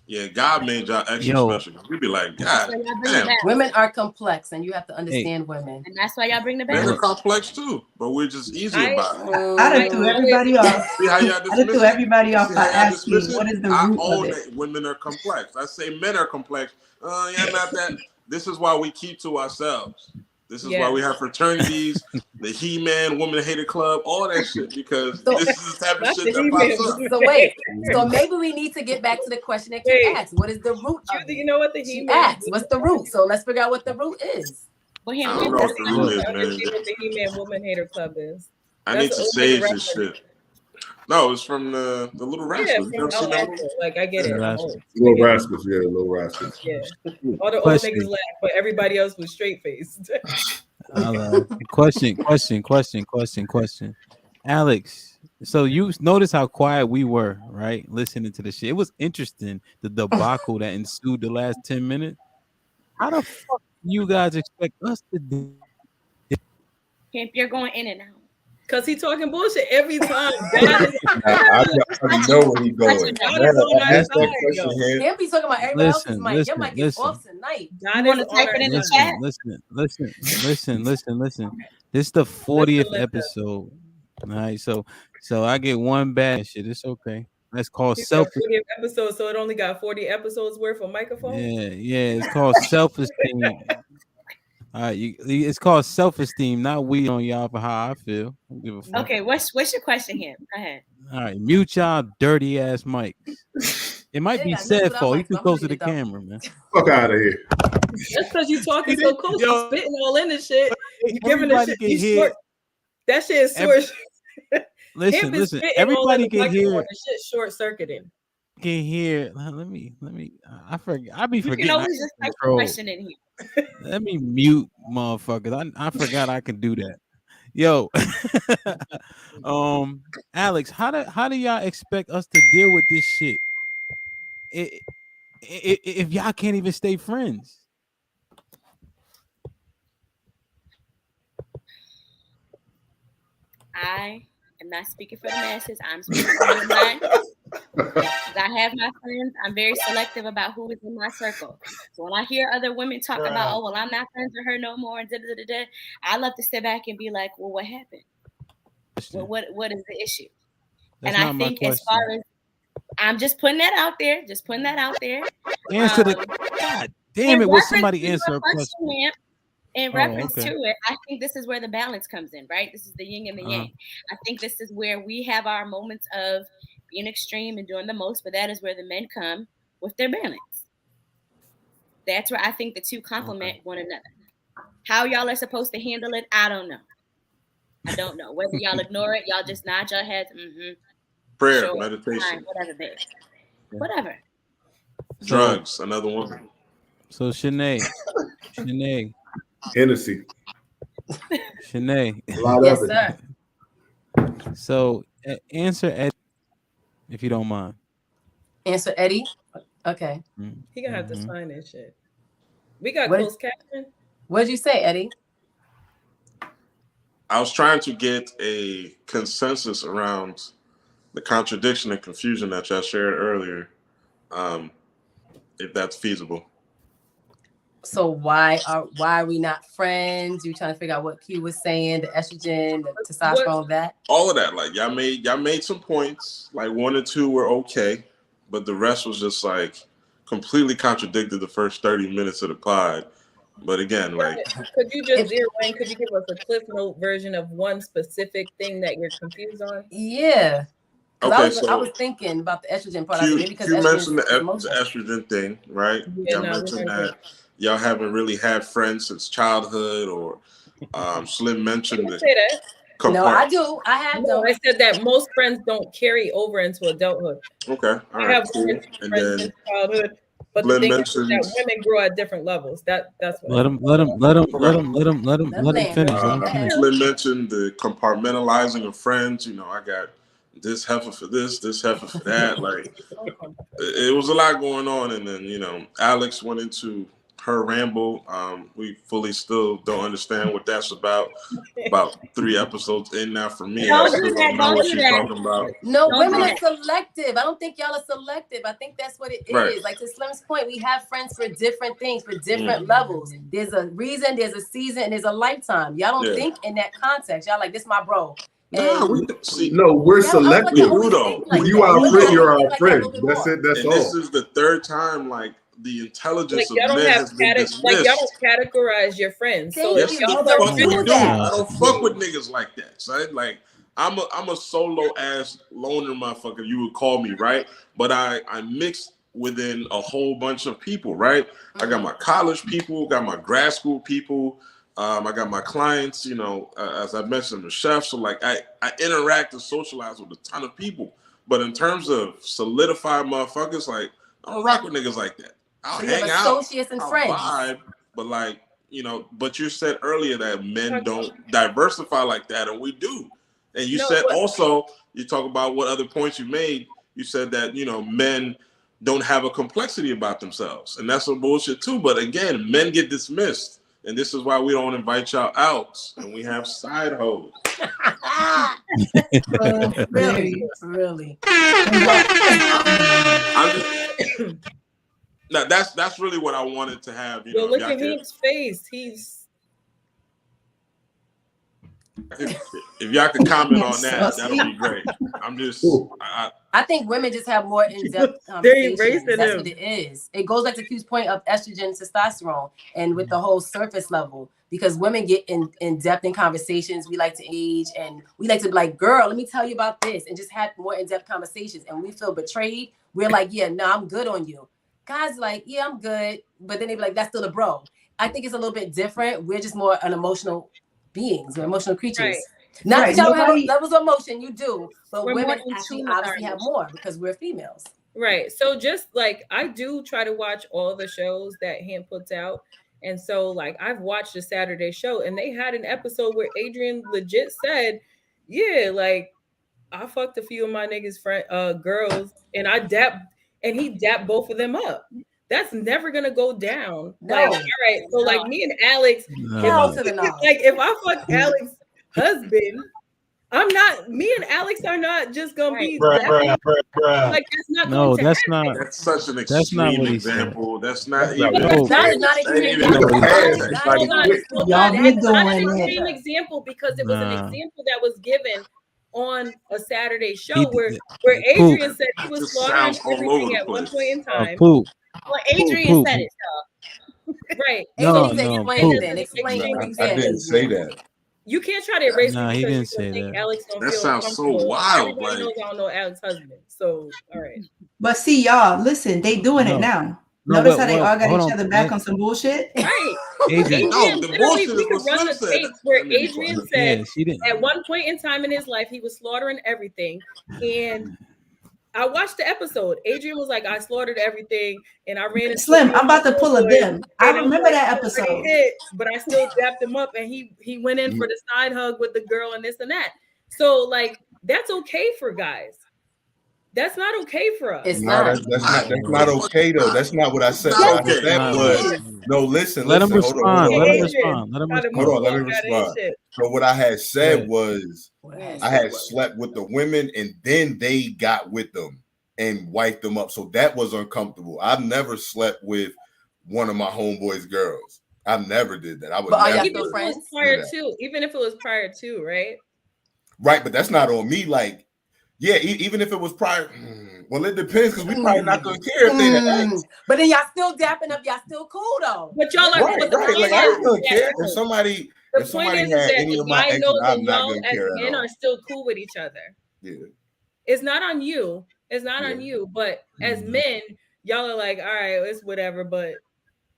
yeah, God made y'all extra special. We'd be like, God damn. Women are complex, and you have to understand women. And that's why y'all bring the back. Men are complex too, but we're just easy about it. I done threw everybody off. See how y'all dismiss it? Threw everybody off by asking what is the root of it. Women are complex. I say men are complex. Yeah, not that. This is why we keep to ourselves. This is why we have fraternities, the He-Man Woman Hater Club, all that shit, because this is the type of shit that pops up. So wait, so maybe we need to get back to the question that you asked. What is the root of it? You know what the He-Man asked? What's the root? So let's figure out what the root is. Well, I don't know what the root is, man. What the He-Man Woman Hater Club is. I need to save this shit. No, it's from the Little Rascals. Yeah, from like I get it. I'm old. Little Rascals, yeah, Little Rascals. Yeah. All the old niggas laugh, but everybody else was straight faced. Question. Alex, so you notice how quiet we were, right? Listening to the shit. It was interesting, the debacle that ensued the last 10 minutes. How the fuck you guys expect us to do? Pimp, you're going in and out. Because he talking bullshit every time. I know where he's going. Ask that question here. Can't be talking about everybody else's mic. Your mic is off tonight. You want to type it in the chat? Listen. This is the 40th episode. All right, so I get one bad shit. It's okay. That's called self. 40th episode, so it only got 40 episodes worth of microphone. Yeah. It's called self-esteem. All right, it's called self-esteem, not we on y'all for how I feel. I don't give a fuck. Okay, what's your question here? Go ahead. All right, mute y'all dirty ass mics. It might be said for you too close to the camera, man. Fuck out of here. That's because you talking so close, you spitting all in the shit. You giving the shit. You short. That shit is short. Listen. Everybody can hear. The shit short circuiting. Can hear. Let me. I forget. I be forgetting. You can always just type a question in here. Let me mute, motherfuckers. I forgot I can do that. Yo, Alex, how do y'all expect us to deal with this shit? If y'all can't even stay friends. I am not speaking for the masses. I'm speaking for mine. I have my friends. I'm very selective about who is in my circle. So when I hear other women talk about, oh, well, I'm not friends with her no more, and I love to sit back and be like, well, what happened? Well, what is the issue? That's and I think as far as I'm just putting that out there, Answer God damn it! Will somebody answer a question? In reference to it, I think this is where the balance comes in, right? This is the yin and the yang. I think this is where we have our moments of being extreme and doing the most, but that is where the men come with their balance. That's where I think the two complement one another. How y'all are supposed to handle it, I don't know. Whether y'all ignore it, y'all just nod your heads. Prayer, sure, meditation, fine, whatever. Drugs, another one. So Shanae. Hennessy. Shanae. Yes, sir. So answer Eddie, if you don't mind. Answer Eddie. Okay. He gonna have to sign that shit. We got closed caption. What'd you say, Eddie? I was trying to get a consensus around the contradiction and confusion that y'all shared earlier, if that's feasible. So why are we not friends? You trying to figure out what Q was saying, the estrogen, the testosterone, that? All of that. Like y'all made some points. Like 1 or 2 were okay, but the rest was just like completely contradicted the first 30 minutes of the pod. But again, like, could you just zero in? Could you give us a cliff note version of one specific thing that you're confused on? Yeah. Okay, I was thinking about the estrogen part. You because mentioned the estrogen thing, right? Y'all mentioned that y'all haven't really had friends since childhood, or Slim mentioned that. Say that. No, I do. I have them. I said that most friends don't carry over into adulthood. Okay, all right. I have cool. friends And then since childhood. But the thing is that women grow at different levels. That's what. Let him finish. Slim mentioned the compartmentalizing of friends. You know, I got this heifer for this heifer for that. Like, it was a lot going on, and then Alex went into her ramble. We fully still don't understand what that's about. About 3 episodes in now for me. I still don't know what she's talking about. No, women are selective. I don't think y'all are selective. I think that's what it is. Right. Like to Slim's point, we have friends for different things, for different levels. There's a reason, there's a season, and there's a lifetime. Y'all don't think in that context. Y'all like, this my bro. We're selective. You are our friend, you're our friend. That's it. That's all. This is the 3rd time, like, the intelligence of men has been dismissed. Like, y'all don't categorize your friends. So yes, y'all don't do that. I don't fuck with niggas like that. So like, I'm a solo ass loner motherfucker, you would call me, right? But I mix within a whole bunch of people, right? I got my college people, got my grad school people, I got my clients, as I mentioned, I'm a chef. So like I interact and socialize with a ton of people. But in terms of solidified motherfuckers, like I don't rock with niggas like that. I'll So you hang have out, associates and I'll friends. vibe, but like, but you said earlier that men don't diversify like that, and we do. And you said also, you talk about what other points you made. You said that, men don't have a complexity about themselves. And that's some bullshit too. But again, men get dismissed. And this is why we don't invite y'all out. And we have side hoes. Really. Now that's really what I wanted to have. Yo, look at his face. If y'all could comment on that, that'll be great. I'm just. I think women just have more in-depth conversations. That's what it is. It goes back to Q's point of estrogen, testosterone, and with the whole surface level. Because women get in depth in conversations, we like to age and we like to be like, girl, let me tell you about this, and just have more in-depth conversations. And we feel betrayed. We're like, yeah, no, I'm good on you. Guys like, yeah, I'm good, but then they be like, that's still a bro. I think it's a little bit different. We're just more an emotional beings, we're emotional creatures. Right. Not that y'all have levels of emotion, you do, but women actually obviously have more because we're females. Right. So just like I do try to watch all the shows that Hamp puts out. And so like I've watched the Saturday show and they had an episode where Adrian legit said, yeah, like I fucked a few of my niggas' girls and he dapped both of them up. That's never gonna go down. No. Like, all right, so like me and Alex, if I fuck Alex's husband, me and Alex are not just gonna be like that's not going to happen. That's such an extreme example. That's not even y'all be doing an extreme example because it was an example that was given on a Saturday show where Adrian said he was slaughtering everything at one point in time. Well, Adrian said it, so. Right. I didn't say that. You can't try to erase it. He didn't say that. Alex don't that feel sounds so wild. Everybody knows I don't know Alex's husband. So, all right. But see, y'all, listen, they doing it now. Notice how they all got each other back on some bullshit? Right. Adrian, the bullshit we could run the tapes where Adrian said at one point in time in his life, he was slaughtering everything. And I watched the episode. Adrian was like, I slaughtered everything and I ran into Slim, I'm about to pull a dim. I remember that episode. But I still dapped him up and he went in for the side hug with the girl and this and that. So like that's okay for guys. That's not okay for us. That's not okay though. That's not what I said. No, listen. Let him respond. Hold on. Let me respond. So what I had said was I had slept with the women and then they got with them and wiped them up. So that was uncomfortable. I've never slept with one of my homeboys' girls. I never did that. I would never. Even if it was prior to, right? Right, but that's not on me. Like, yeah, even if it was prior, well, it depends because we probably not gonna care if they didn't. But then y'all still dapping up, y'all still cool though. But y'all are right. Like I ain't gonna care if somebody. The point is that if I know that y'all as men are still cool with each other. Yeah, it's not on you. It's not on you. But as men, y'all are like, all right, it's whatever. But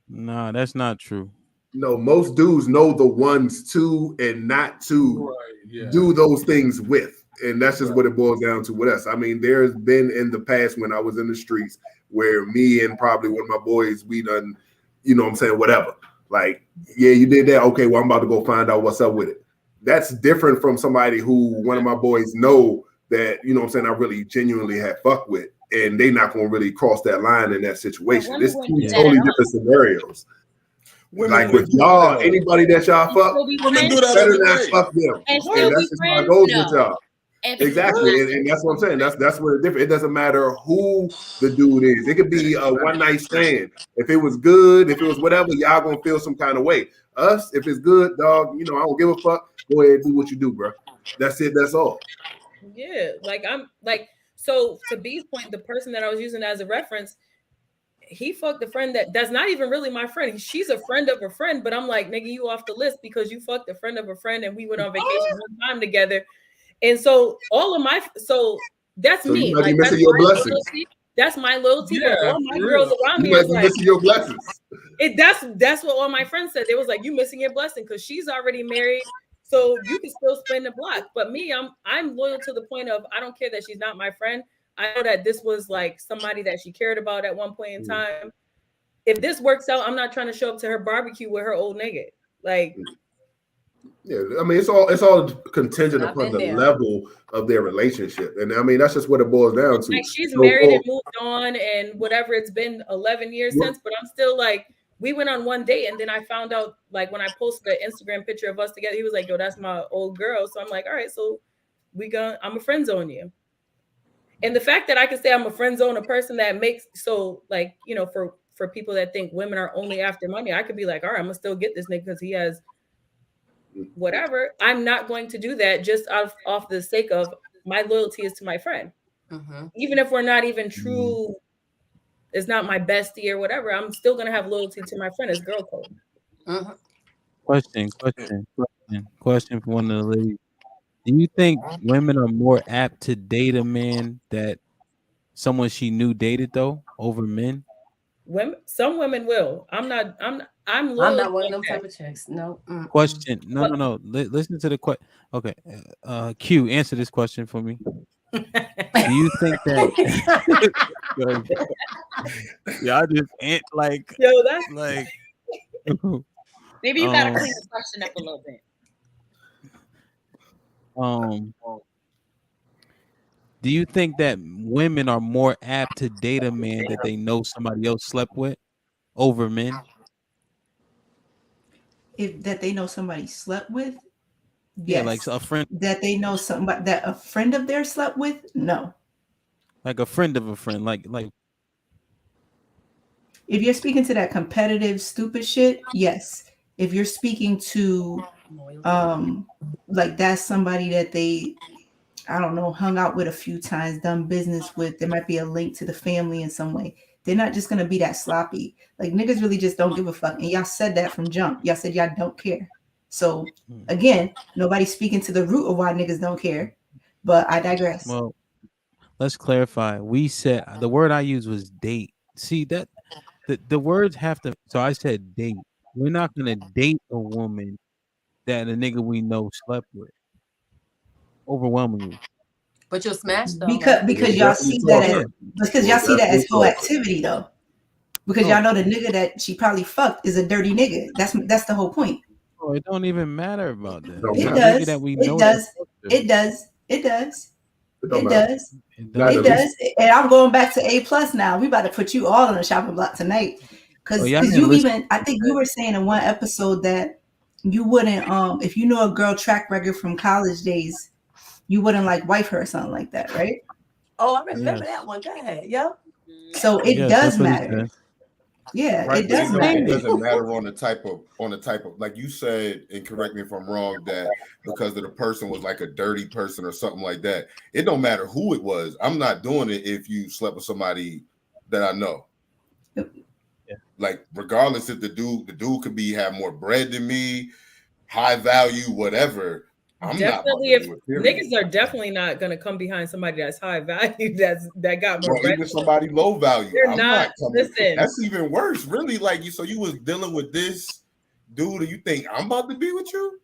no, that's not true. No, most dudes know the ones to and not to do those things with. And that's just what it boils down to with us. I mean, there's been in the past when I was in the streets where me and probably one of my boys, we done, you know what I'm saying, whatever. Like, yeah, you did that. Okay, well, I'm about to go find out what's up with it. That's different from somebody who one of my boys know that, you know what I'm saying, I really genuinely had fucked with. And they not going to really cross that line in that situation. It's two totally different scenarios. Like with y'all, anybody that y'all fuck, better not fuck them. And that's just how it goes with y'all. Exactly, and that's what I'm saying. That's what it's different. It doesn't matter who the dude is. It could be a one night stand. If it was good, if it was whatever, y'all gonna feel some kind of way. Us, if it's good, dog, you know, I don't give a fuck. Go ahead and do what you do, bro. That's it. That's all. Yeah, like I'm like so. To B's point, the person that I was using as a reference, he fucked a friend that's not even really my friend. She's a friend of a friend, but I'm like, nigga, you off the list because you fucked a friend of a friend, and we went on vacation one time together. And so all of my that's me. Like that's That's my loyalty. But Yeah, all my for girls real. around me You might is be like, missing your blessings. that's what all my friends said. They was like, you missing your blessing because she's already married, so you can still spin the block. But me, I'm loyal to the point of I don't care that she's not my friend. I know that this was like somebody that she cared about at one point in time. If this works out, I'm not trying to show up to her barbecue with her old nigga. Like, yeah, I mean, it's all contingent I've upon been the there. level of their relationship, and I mean that's just what it boils down to. like she's So, married and moved on, and whatever. It's been 11 years Well- since, but I'm still like, we went on one date, and then I found out, like, when I posted an Instagram picture of us together, he was like, "Yo, that's my old girl." So I'm like, "All right, so I'm a friend zone you." And the fact that I can say I'm a friend zone a person that makes so, like, you know, for people that think women are only after money, I could be like, all right, I'm gonna still get this nigga because he has whatever. I'm not going to do that just off the sake of my loyalty is to my friend. Even if we're not even true, it's not my bestie or whatever, I'm still gonna have loyalty to my friend as girl code. Question for one of the ladies. Do you think women are more apt to date a man that someone she knew dated though over men? Some women will. I'm loyal. I'm not one of them type of chicks. No. Question. No. Listen to the question. Okay. Q, answer this question for me. Do you think that I just ain't like yo, that's like maybe you gotta clean the question up a little bit. Do you think that women are more apt to date a man that they know somebody else slept with over men? If that they know somebody slept with, Yeah, yes. like a friend That they know somebody that a friend of theirs slept with, no. like a friend of a friend, like If you're speaking to that competitive stupid shit, yes. If you're speaking to like that's somebody that they, I don't know, hung out with a few times, done business with, there might be a link to the family in some way. They're not just gonna be that sloppy. Like niggas really just don't give a fuck. And y'all said that from jump. Y'all said y'all don't care. So again, nobody's speaking to the root of why niggas don't care. But I digress. Well, let's clarify. We said the word I used was date. See that the words have to. So I said date. We're not gonna date a woman that a nigga we know slept with. Overwhelmingly. But you'll smash though. Because y'all see that as whole activity though. Because y'all know the nigga that she probably fucked is a dirty nigga. That's the whole point. Oh, it don't even matter about that. It does. It does. And I'm going back to A+ now. We about to put you all on the shopping block tonight. Because I think you were saying in one episode that you wouldn't, if you know a girl track record from college days, you wouldn't like wife her or something like that, right? Oh, I remember that one. Go ahead. Yep. So it does matter. Yeah, right, it does matter. It doesn't matter on the type of like you said, and correct me if I'm wrong, that because of the person was like a dirty person or something like that. It don't matter who it was. I'm not doing it if you slept with somebody that I know. Yeah. Like regardless if the dude could have more bread than me, high value, whatever. Definitely, if niggas are definitely not gonna come behind somebody that's high value, that got more. Even somebody low value, they're not. Listen, that's even worse. Really, like you. So you was dealing with this dude, and you think I'm about to be with you?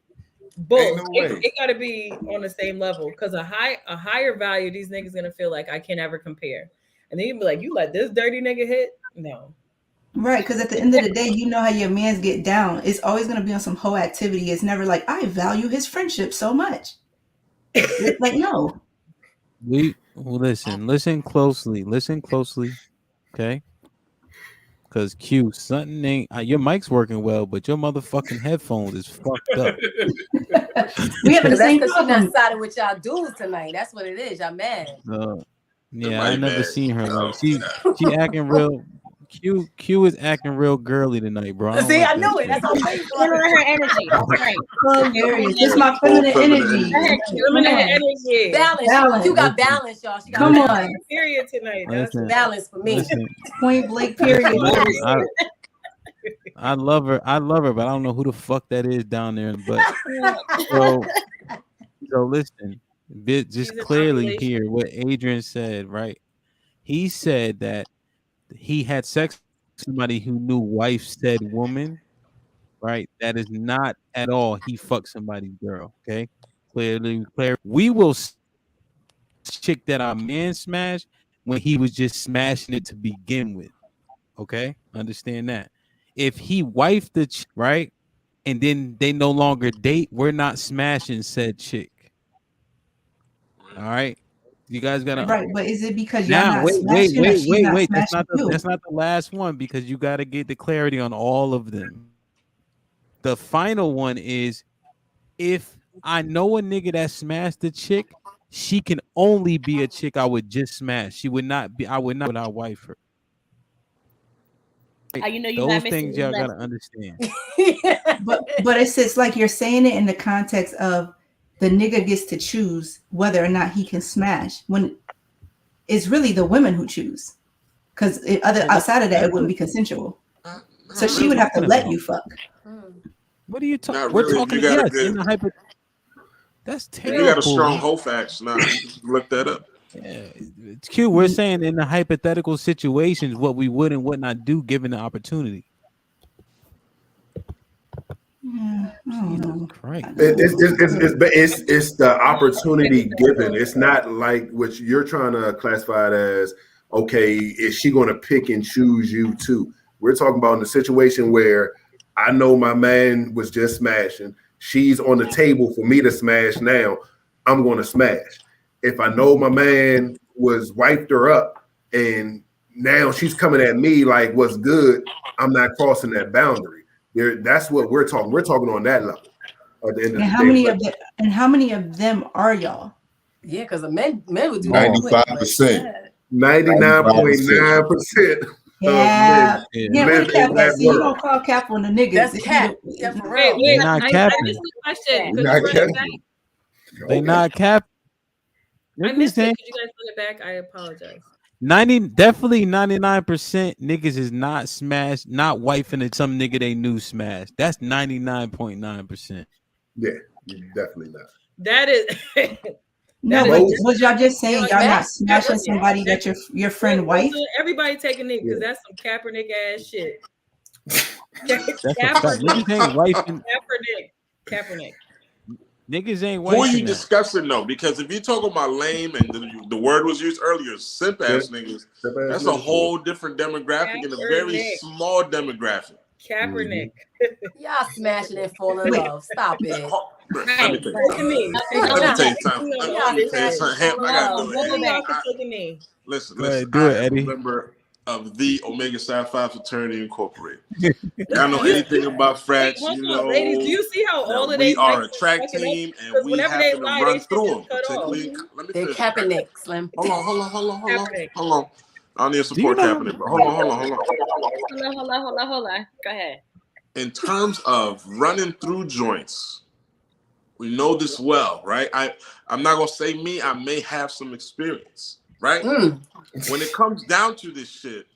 Both. It got to be on the same level because a higher value, these niggas gonna feel like I can't ever compare, and then you be like, you let this dirty nigga hit? No. Right, because at the end of the day, you know how your mans get down. It's always going to be on some whole activity. It's never like, I value his friendship so much. Like, no. Listen closely. Okay? Because Q, something ain't, your mic's working well, but your motherfucking headphones is fucked up. We have the same because she's not siding with y'all dudes tonight. That's what it is. Y'all mad. Yeah, I never seen her. Like, she acting real. Q is acting real girly tonight, bro. See, I knew it. That's what I'm saying. Her energy. That's right. Hilarious. This is my feminine energy. Balance. You got balance, y'all. Come on. Period tonight. That's balance for me. Point blank. Period. I love her, but I don't know who the fuck that is down there. But so listen, just clearly hear what Adrian said, right? He said that he had sex with somebody who knew wife said woman, right? That is not at all he fucked somebody's girl, okay? Clearly, clear. We will chick that our man smashed when he was just smashing it to begin with, okay? Understand that. If he wifed the chick, right, and then they no longer date, we're not smashing said chick. All right, you guys gotta Right, but is it because y'all not wait. smashing or she's not That's smashing you? that's not the last one because you got to get the clarity on all of them. The final one is if I know a nigga that smashed the chick, she can only be a chick I would just smash. She would not be. I would not wife her. You know, you Those not missing things your y'all gotta lesson. understand. But it's like you're saying it in the context of the nigga gets to choose whether or not he can smash when it's really the women who choose. Because outside of that, it wouldn't be consensual. So she would have to let you fuck. What are you talking? Not We're really. talking. You got a Yes, good. in the hyper. That's If terrible. you got a strong hoe facts, now you can look that up. Yeah, it's cute. We're saying in the hypothetical situations what we would and would not do given the opportunity. Yeah, Jesus Christ. It's the opportunity given. It's not like what you're trying to classify it as. Okay, is she going to pick and choose you too? We're talking about in the situation where I know my man was just smashing. She's on the table for me to smash now. I'm going to smash. If I know my man was wiped her up and now she's coming at me like what's good, I'm not crossing that boundary. That's what we're talking. We're talking on that level. At the end of And how many of them are y'all? Yeah, because the men would do 95%. 99.9%. Yeah, men where cap in at? that See, you world. don't call cap on the niggas. That's if you cap. don't- Yeah, for Wait, real. They not I capping. missed the question. We're Could not you run it capping. back? They not cap. I missed it. saying Could you guys run it back? I apologize. 99% niggas is not smashed, not wifing it some nigga they knew smashed. That's 99.9%. Yeah, definitely not. That is. No, but was y'all just saying y'all not smashing That's- somebody that your friend wife? Everybody take a knee because that's some Kaepernick ass shit. That's a fact. Niggas ain't wifing. Kaepernick. Niggas ain't Who are wifing you that. discussing though? Because if you're talking about lame and the word was used earlier, simp ass niggas, that's a whole different demographic and a very small demographic. Kaepernick. Y'all smashing and falling in love. Stop it. Let me tell you something. Let me tell you something. Hemp, I gotta do it. Listen. Do it, I am Eddie. a member of the Omega Psi Phi Fraternity Incorporated. Y'all know anything about frats? Hold You on, know, ladies, do you see how all of we they are a track team and we whenever they happen to lie, run they shit through just them. cut off. Particularly, let me They're finish. Kaepernick, Slim. Hold on. Kaepernick. Hold on. I don't need to support Kaepernick, but hold on. Hold on. Go ahead. In terms of running through joints, we know this well, right? I'm not gonna say me. I may have some experience, right? When it comes down to this shit,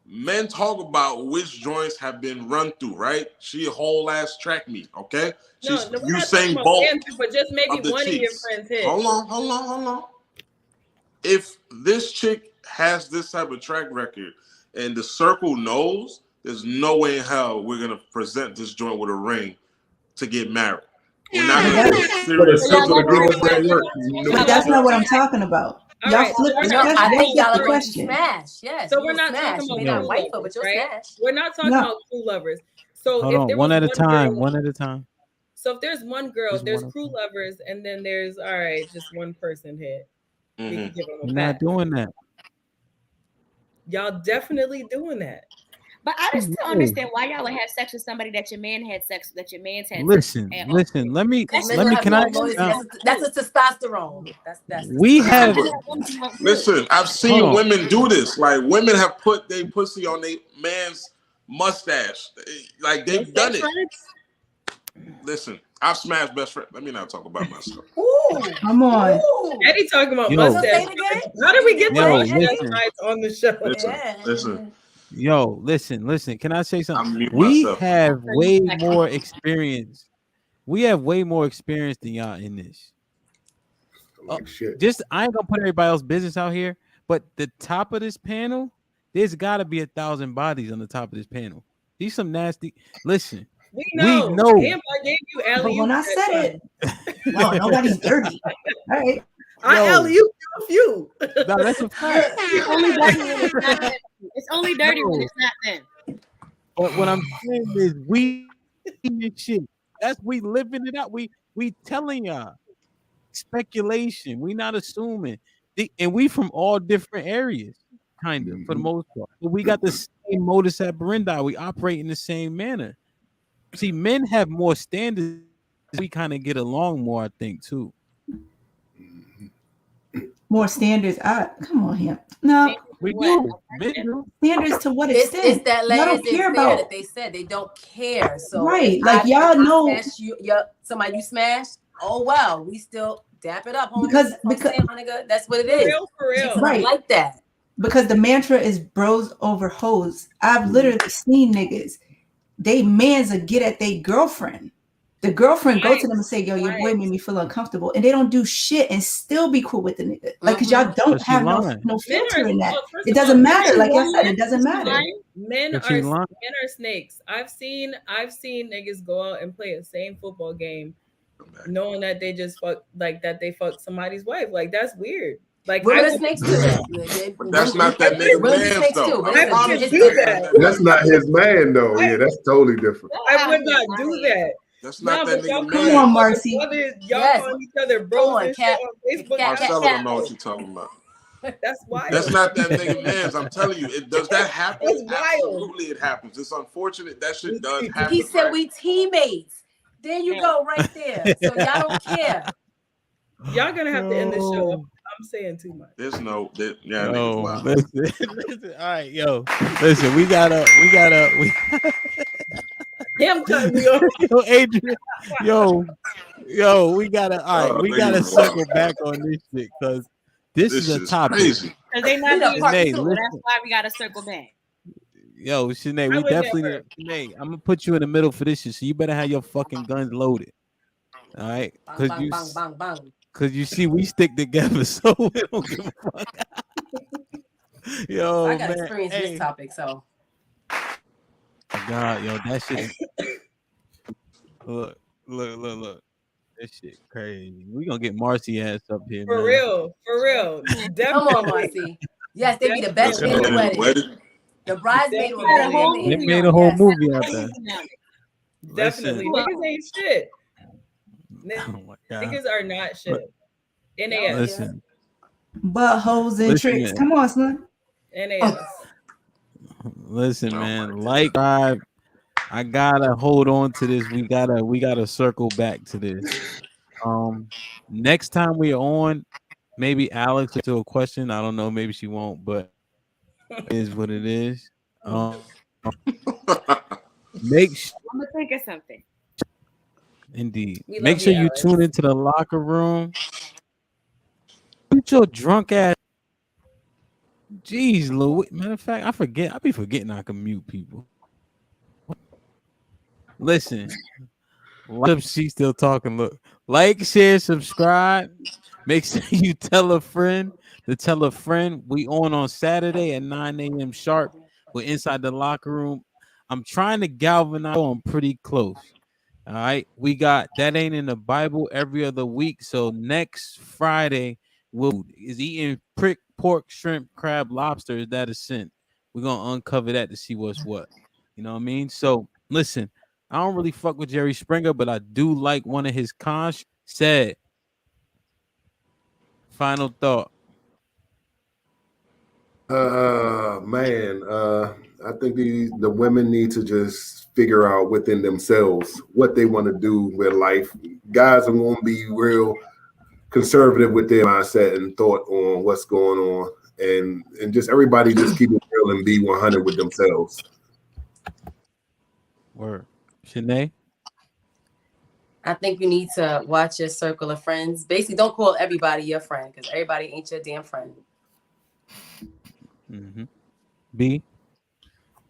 men talk about which joints have been run through, right? She a whole ass track meet, okay? She's No, we're not Usain talking about Bolt Andrew, but just maybe of the one of your cheeks. friends hit. Hold on. If this chick has this type of track record and the circle knows, there's no way in hell we're gonna present this joint with a ring to get married. We're not gonna do a serious. But that's not what I'm talking about. All Y'all right, flip so the we're not question. talking They flip about the girls. question. Smash, yes. So you we're will not smash. talking You about may not true wife her, lovers, but you'll right? smash. We're not talking No. about true lovers. So Hold if on, there one was at a one time. girl, One at a time. so if there's one girl, Just there's one at a crew lovers, and then there's all right, just one person hit. We can give them We're a not pass. doing that. Y'all definitely doing that. But I just don't understand why y'all would have sex with somebody that your man had sex with, that your man's had Listen. sex with. Let me. Because Let me. Can I? That's a testosterone. That's We have. Listen, I've seen Hold on. women do this. Like women have put their pussy on their man's mustache. Like they've done it. Listen, I've smashed best friend. Let me not talk about myself. Come on. Eddie talking about Yo. mustache. How did we get Yo, to mustache listen. rights on the show? Listen. Yo, listen. Can I say something? mute We myself. have way more experience. We have way more experience than y'all in this. Like shit. Just I ain't gonna put everybody else's business out here, But the top of this panel, there's got to be 1,000 bodies on the top of this panel. These some nasty. Listen, we know. Damn, I gave you But alley. when I said it, no, nobody's dirty. All right. I alley you a few. No, that's a fact. It's only dirty when it's not them. It's only dirty when it's not them. But what I'm saying is we shit. That's we living it out. We telling y'all speculation. We not assuming. And we from all different areas, kind of, for the most part. But we got the same modus operandi. We operate in the same manner. See, men have more standards. We kind of get along more, I think, too. More standards. Come on here. No, we do. Standards to what extent? It's that y'all last don't care about about that they said they don't care. So right, like y'all know somebody you smashed. Oh well, we still dap it up, homie. Because saying, my nigga, that's what it is. For real. Right. Like that. Because the mantra is bros over hoes. I've literally seen niggas. They mans a get at their girlfriend. The girlfriend go to them and say, "Yo, your boy made me feel uncomfortable," and they don't do shit and still be cool with the nigga. Like, cause y'all don't have no filter in that. It doesn't matter. Like I said, it doesn't matter. Men are snakes. I've seen niggas go out and play the same football game, knowing that they just fuck they fucked somebody's wife. Like that's weird. Like women are snakes too. But that's not that nigga man though. That's not his man though. Yeah, that's totally different. I would not do that. That's not that nigga man. Come on, Marcy. Y'all calling each other bros and shit on Facebook. Marcelo don't know what you're talking about. That's wild. That's not that nigga man's. I'm telling you, does that happen? That's wild. Absolutely, it happens. It's unfortunate that shit does happen. He said we teammates. There you go, right there. So y'all don't care. Y'all gonna have to end the show. I'm saying too much. There's no, listen. All right, yo, listen. We gotta. Him cutting me off. Yo, Adrian. Yo, we gotta. All right, we gotta circle back on this shit because this is a topic. Because they not being part two. That's why we gotta circle back. Yo, Shanae, we definitely. Shanae, I'm gonna put you in the middle for this shit, so you better have your fucking guns loaded. All right, because you see, we stick together, so we don't give a fuck. Yo, I got man, experience in this topic, so. God, yo, that shit. Look. That shit crazy. We gonna get Marcy ass up here. For real. Come on, Marcy. Yes, they be the best in the wedding. The bridesmaid they made a whole movie out there. Definitely. Niggas ain't shit. Oh my God. Niggas are not shit. NAS. Listen. Buttholes and tricks. Man. Come on, son. NAS. Listen, man. Subscribe. I gotta hold on to this. We gotta circle back to this. Next time we're on, maybe Alex will do a question. I don't know. Maybe she won't, but it is what it is. Make sure. I'm gonna think of something. Indeed. Make sure you tune into the locker room. Put your drunk ass. Jeez, Louis. Matter of fact, I be forgetting I can mute people. Listen. She's still talking. Look. Like, share, subscribe. Make sure you tell a friend to tell a friend. We on Saturday at 9 a.m. sharp. We're inside the locker room. I'm trying to galvanize. I'm pretty close. All right. We got That Ain't in the Bible every other week. So next Friday, is eating pork, shrimp, crab, lobster. Is that a sin? We're going to uncover that to see what's what. You know what I mean? So listen, I don't really fuck with Jerry Springer, but I do like one of his cons. Said, final thought. Man, I think the women need to just figure out within themselves what they want to do with life. Guys are going to be real conservative with their mindset and thought on what's going on, and just everybody just keep it real and be 100 with themselves. Word. Shanae? I think you need to watch your circle of friends. Basically, don't call everybody your friend because everybody ain't your damn friend. Mm-hmm. B?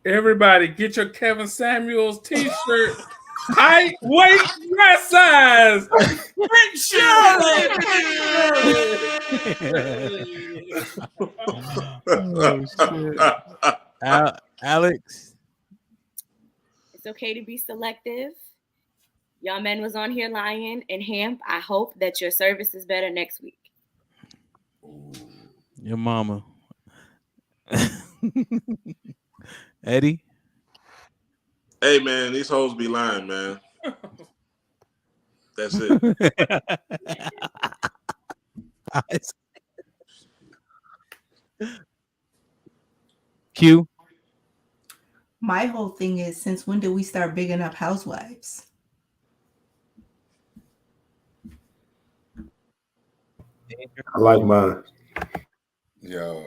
Everybody, get your Kevin Samuels t-shirt. Height, weight, dress size. Oh, shit. Alex. It's okay to be selective. Y'all men was on here lying, and Hamp, I hope that your service is better next week. Your mama. Eddie. Hey man, these hoes be lying, man. That's it. Q. My whole thing is, since when did we start bigging up housewives? I like mine. Yo,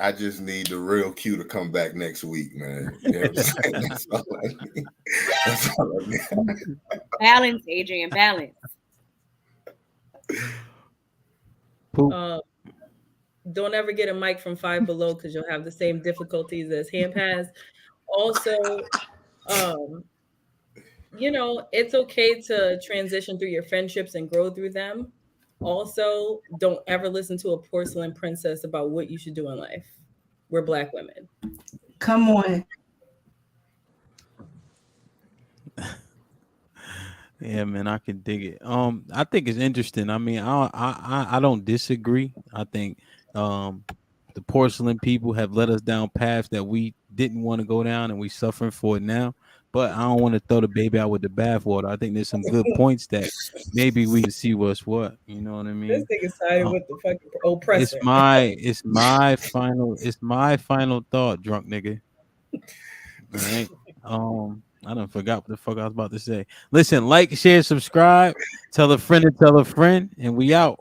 I just need the real Q to come back next week, man. You know what I'm saying? That's all I need. That's all I need. Balance, Adrian, balance. Don't ever get a mic from Five Below because you'll have the same difficulties as Hamp has. Also, it's okay to transition through your friendships and grow through them. Also, don't ever listen to a porcelain princess about what you should do in life. We're Black women. Come on. Yeah, man, I can dig it. I think it's interesting. I mean, I don't disagree. I think the porcelain people have led us down paths that we didn't want to go down, and we suffering for it now. But I don't want to throw the baby out with the bathwater. I think there's some good points that maybe we can see what's what. You know what I mean? This nigga sided with the fucking oppressor. It's my final thought, drunk nigga. All right. I done forgot what the fuck I was about to say. Listen, like, share, subscribe, tell a friend to tell a friend, and we out.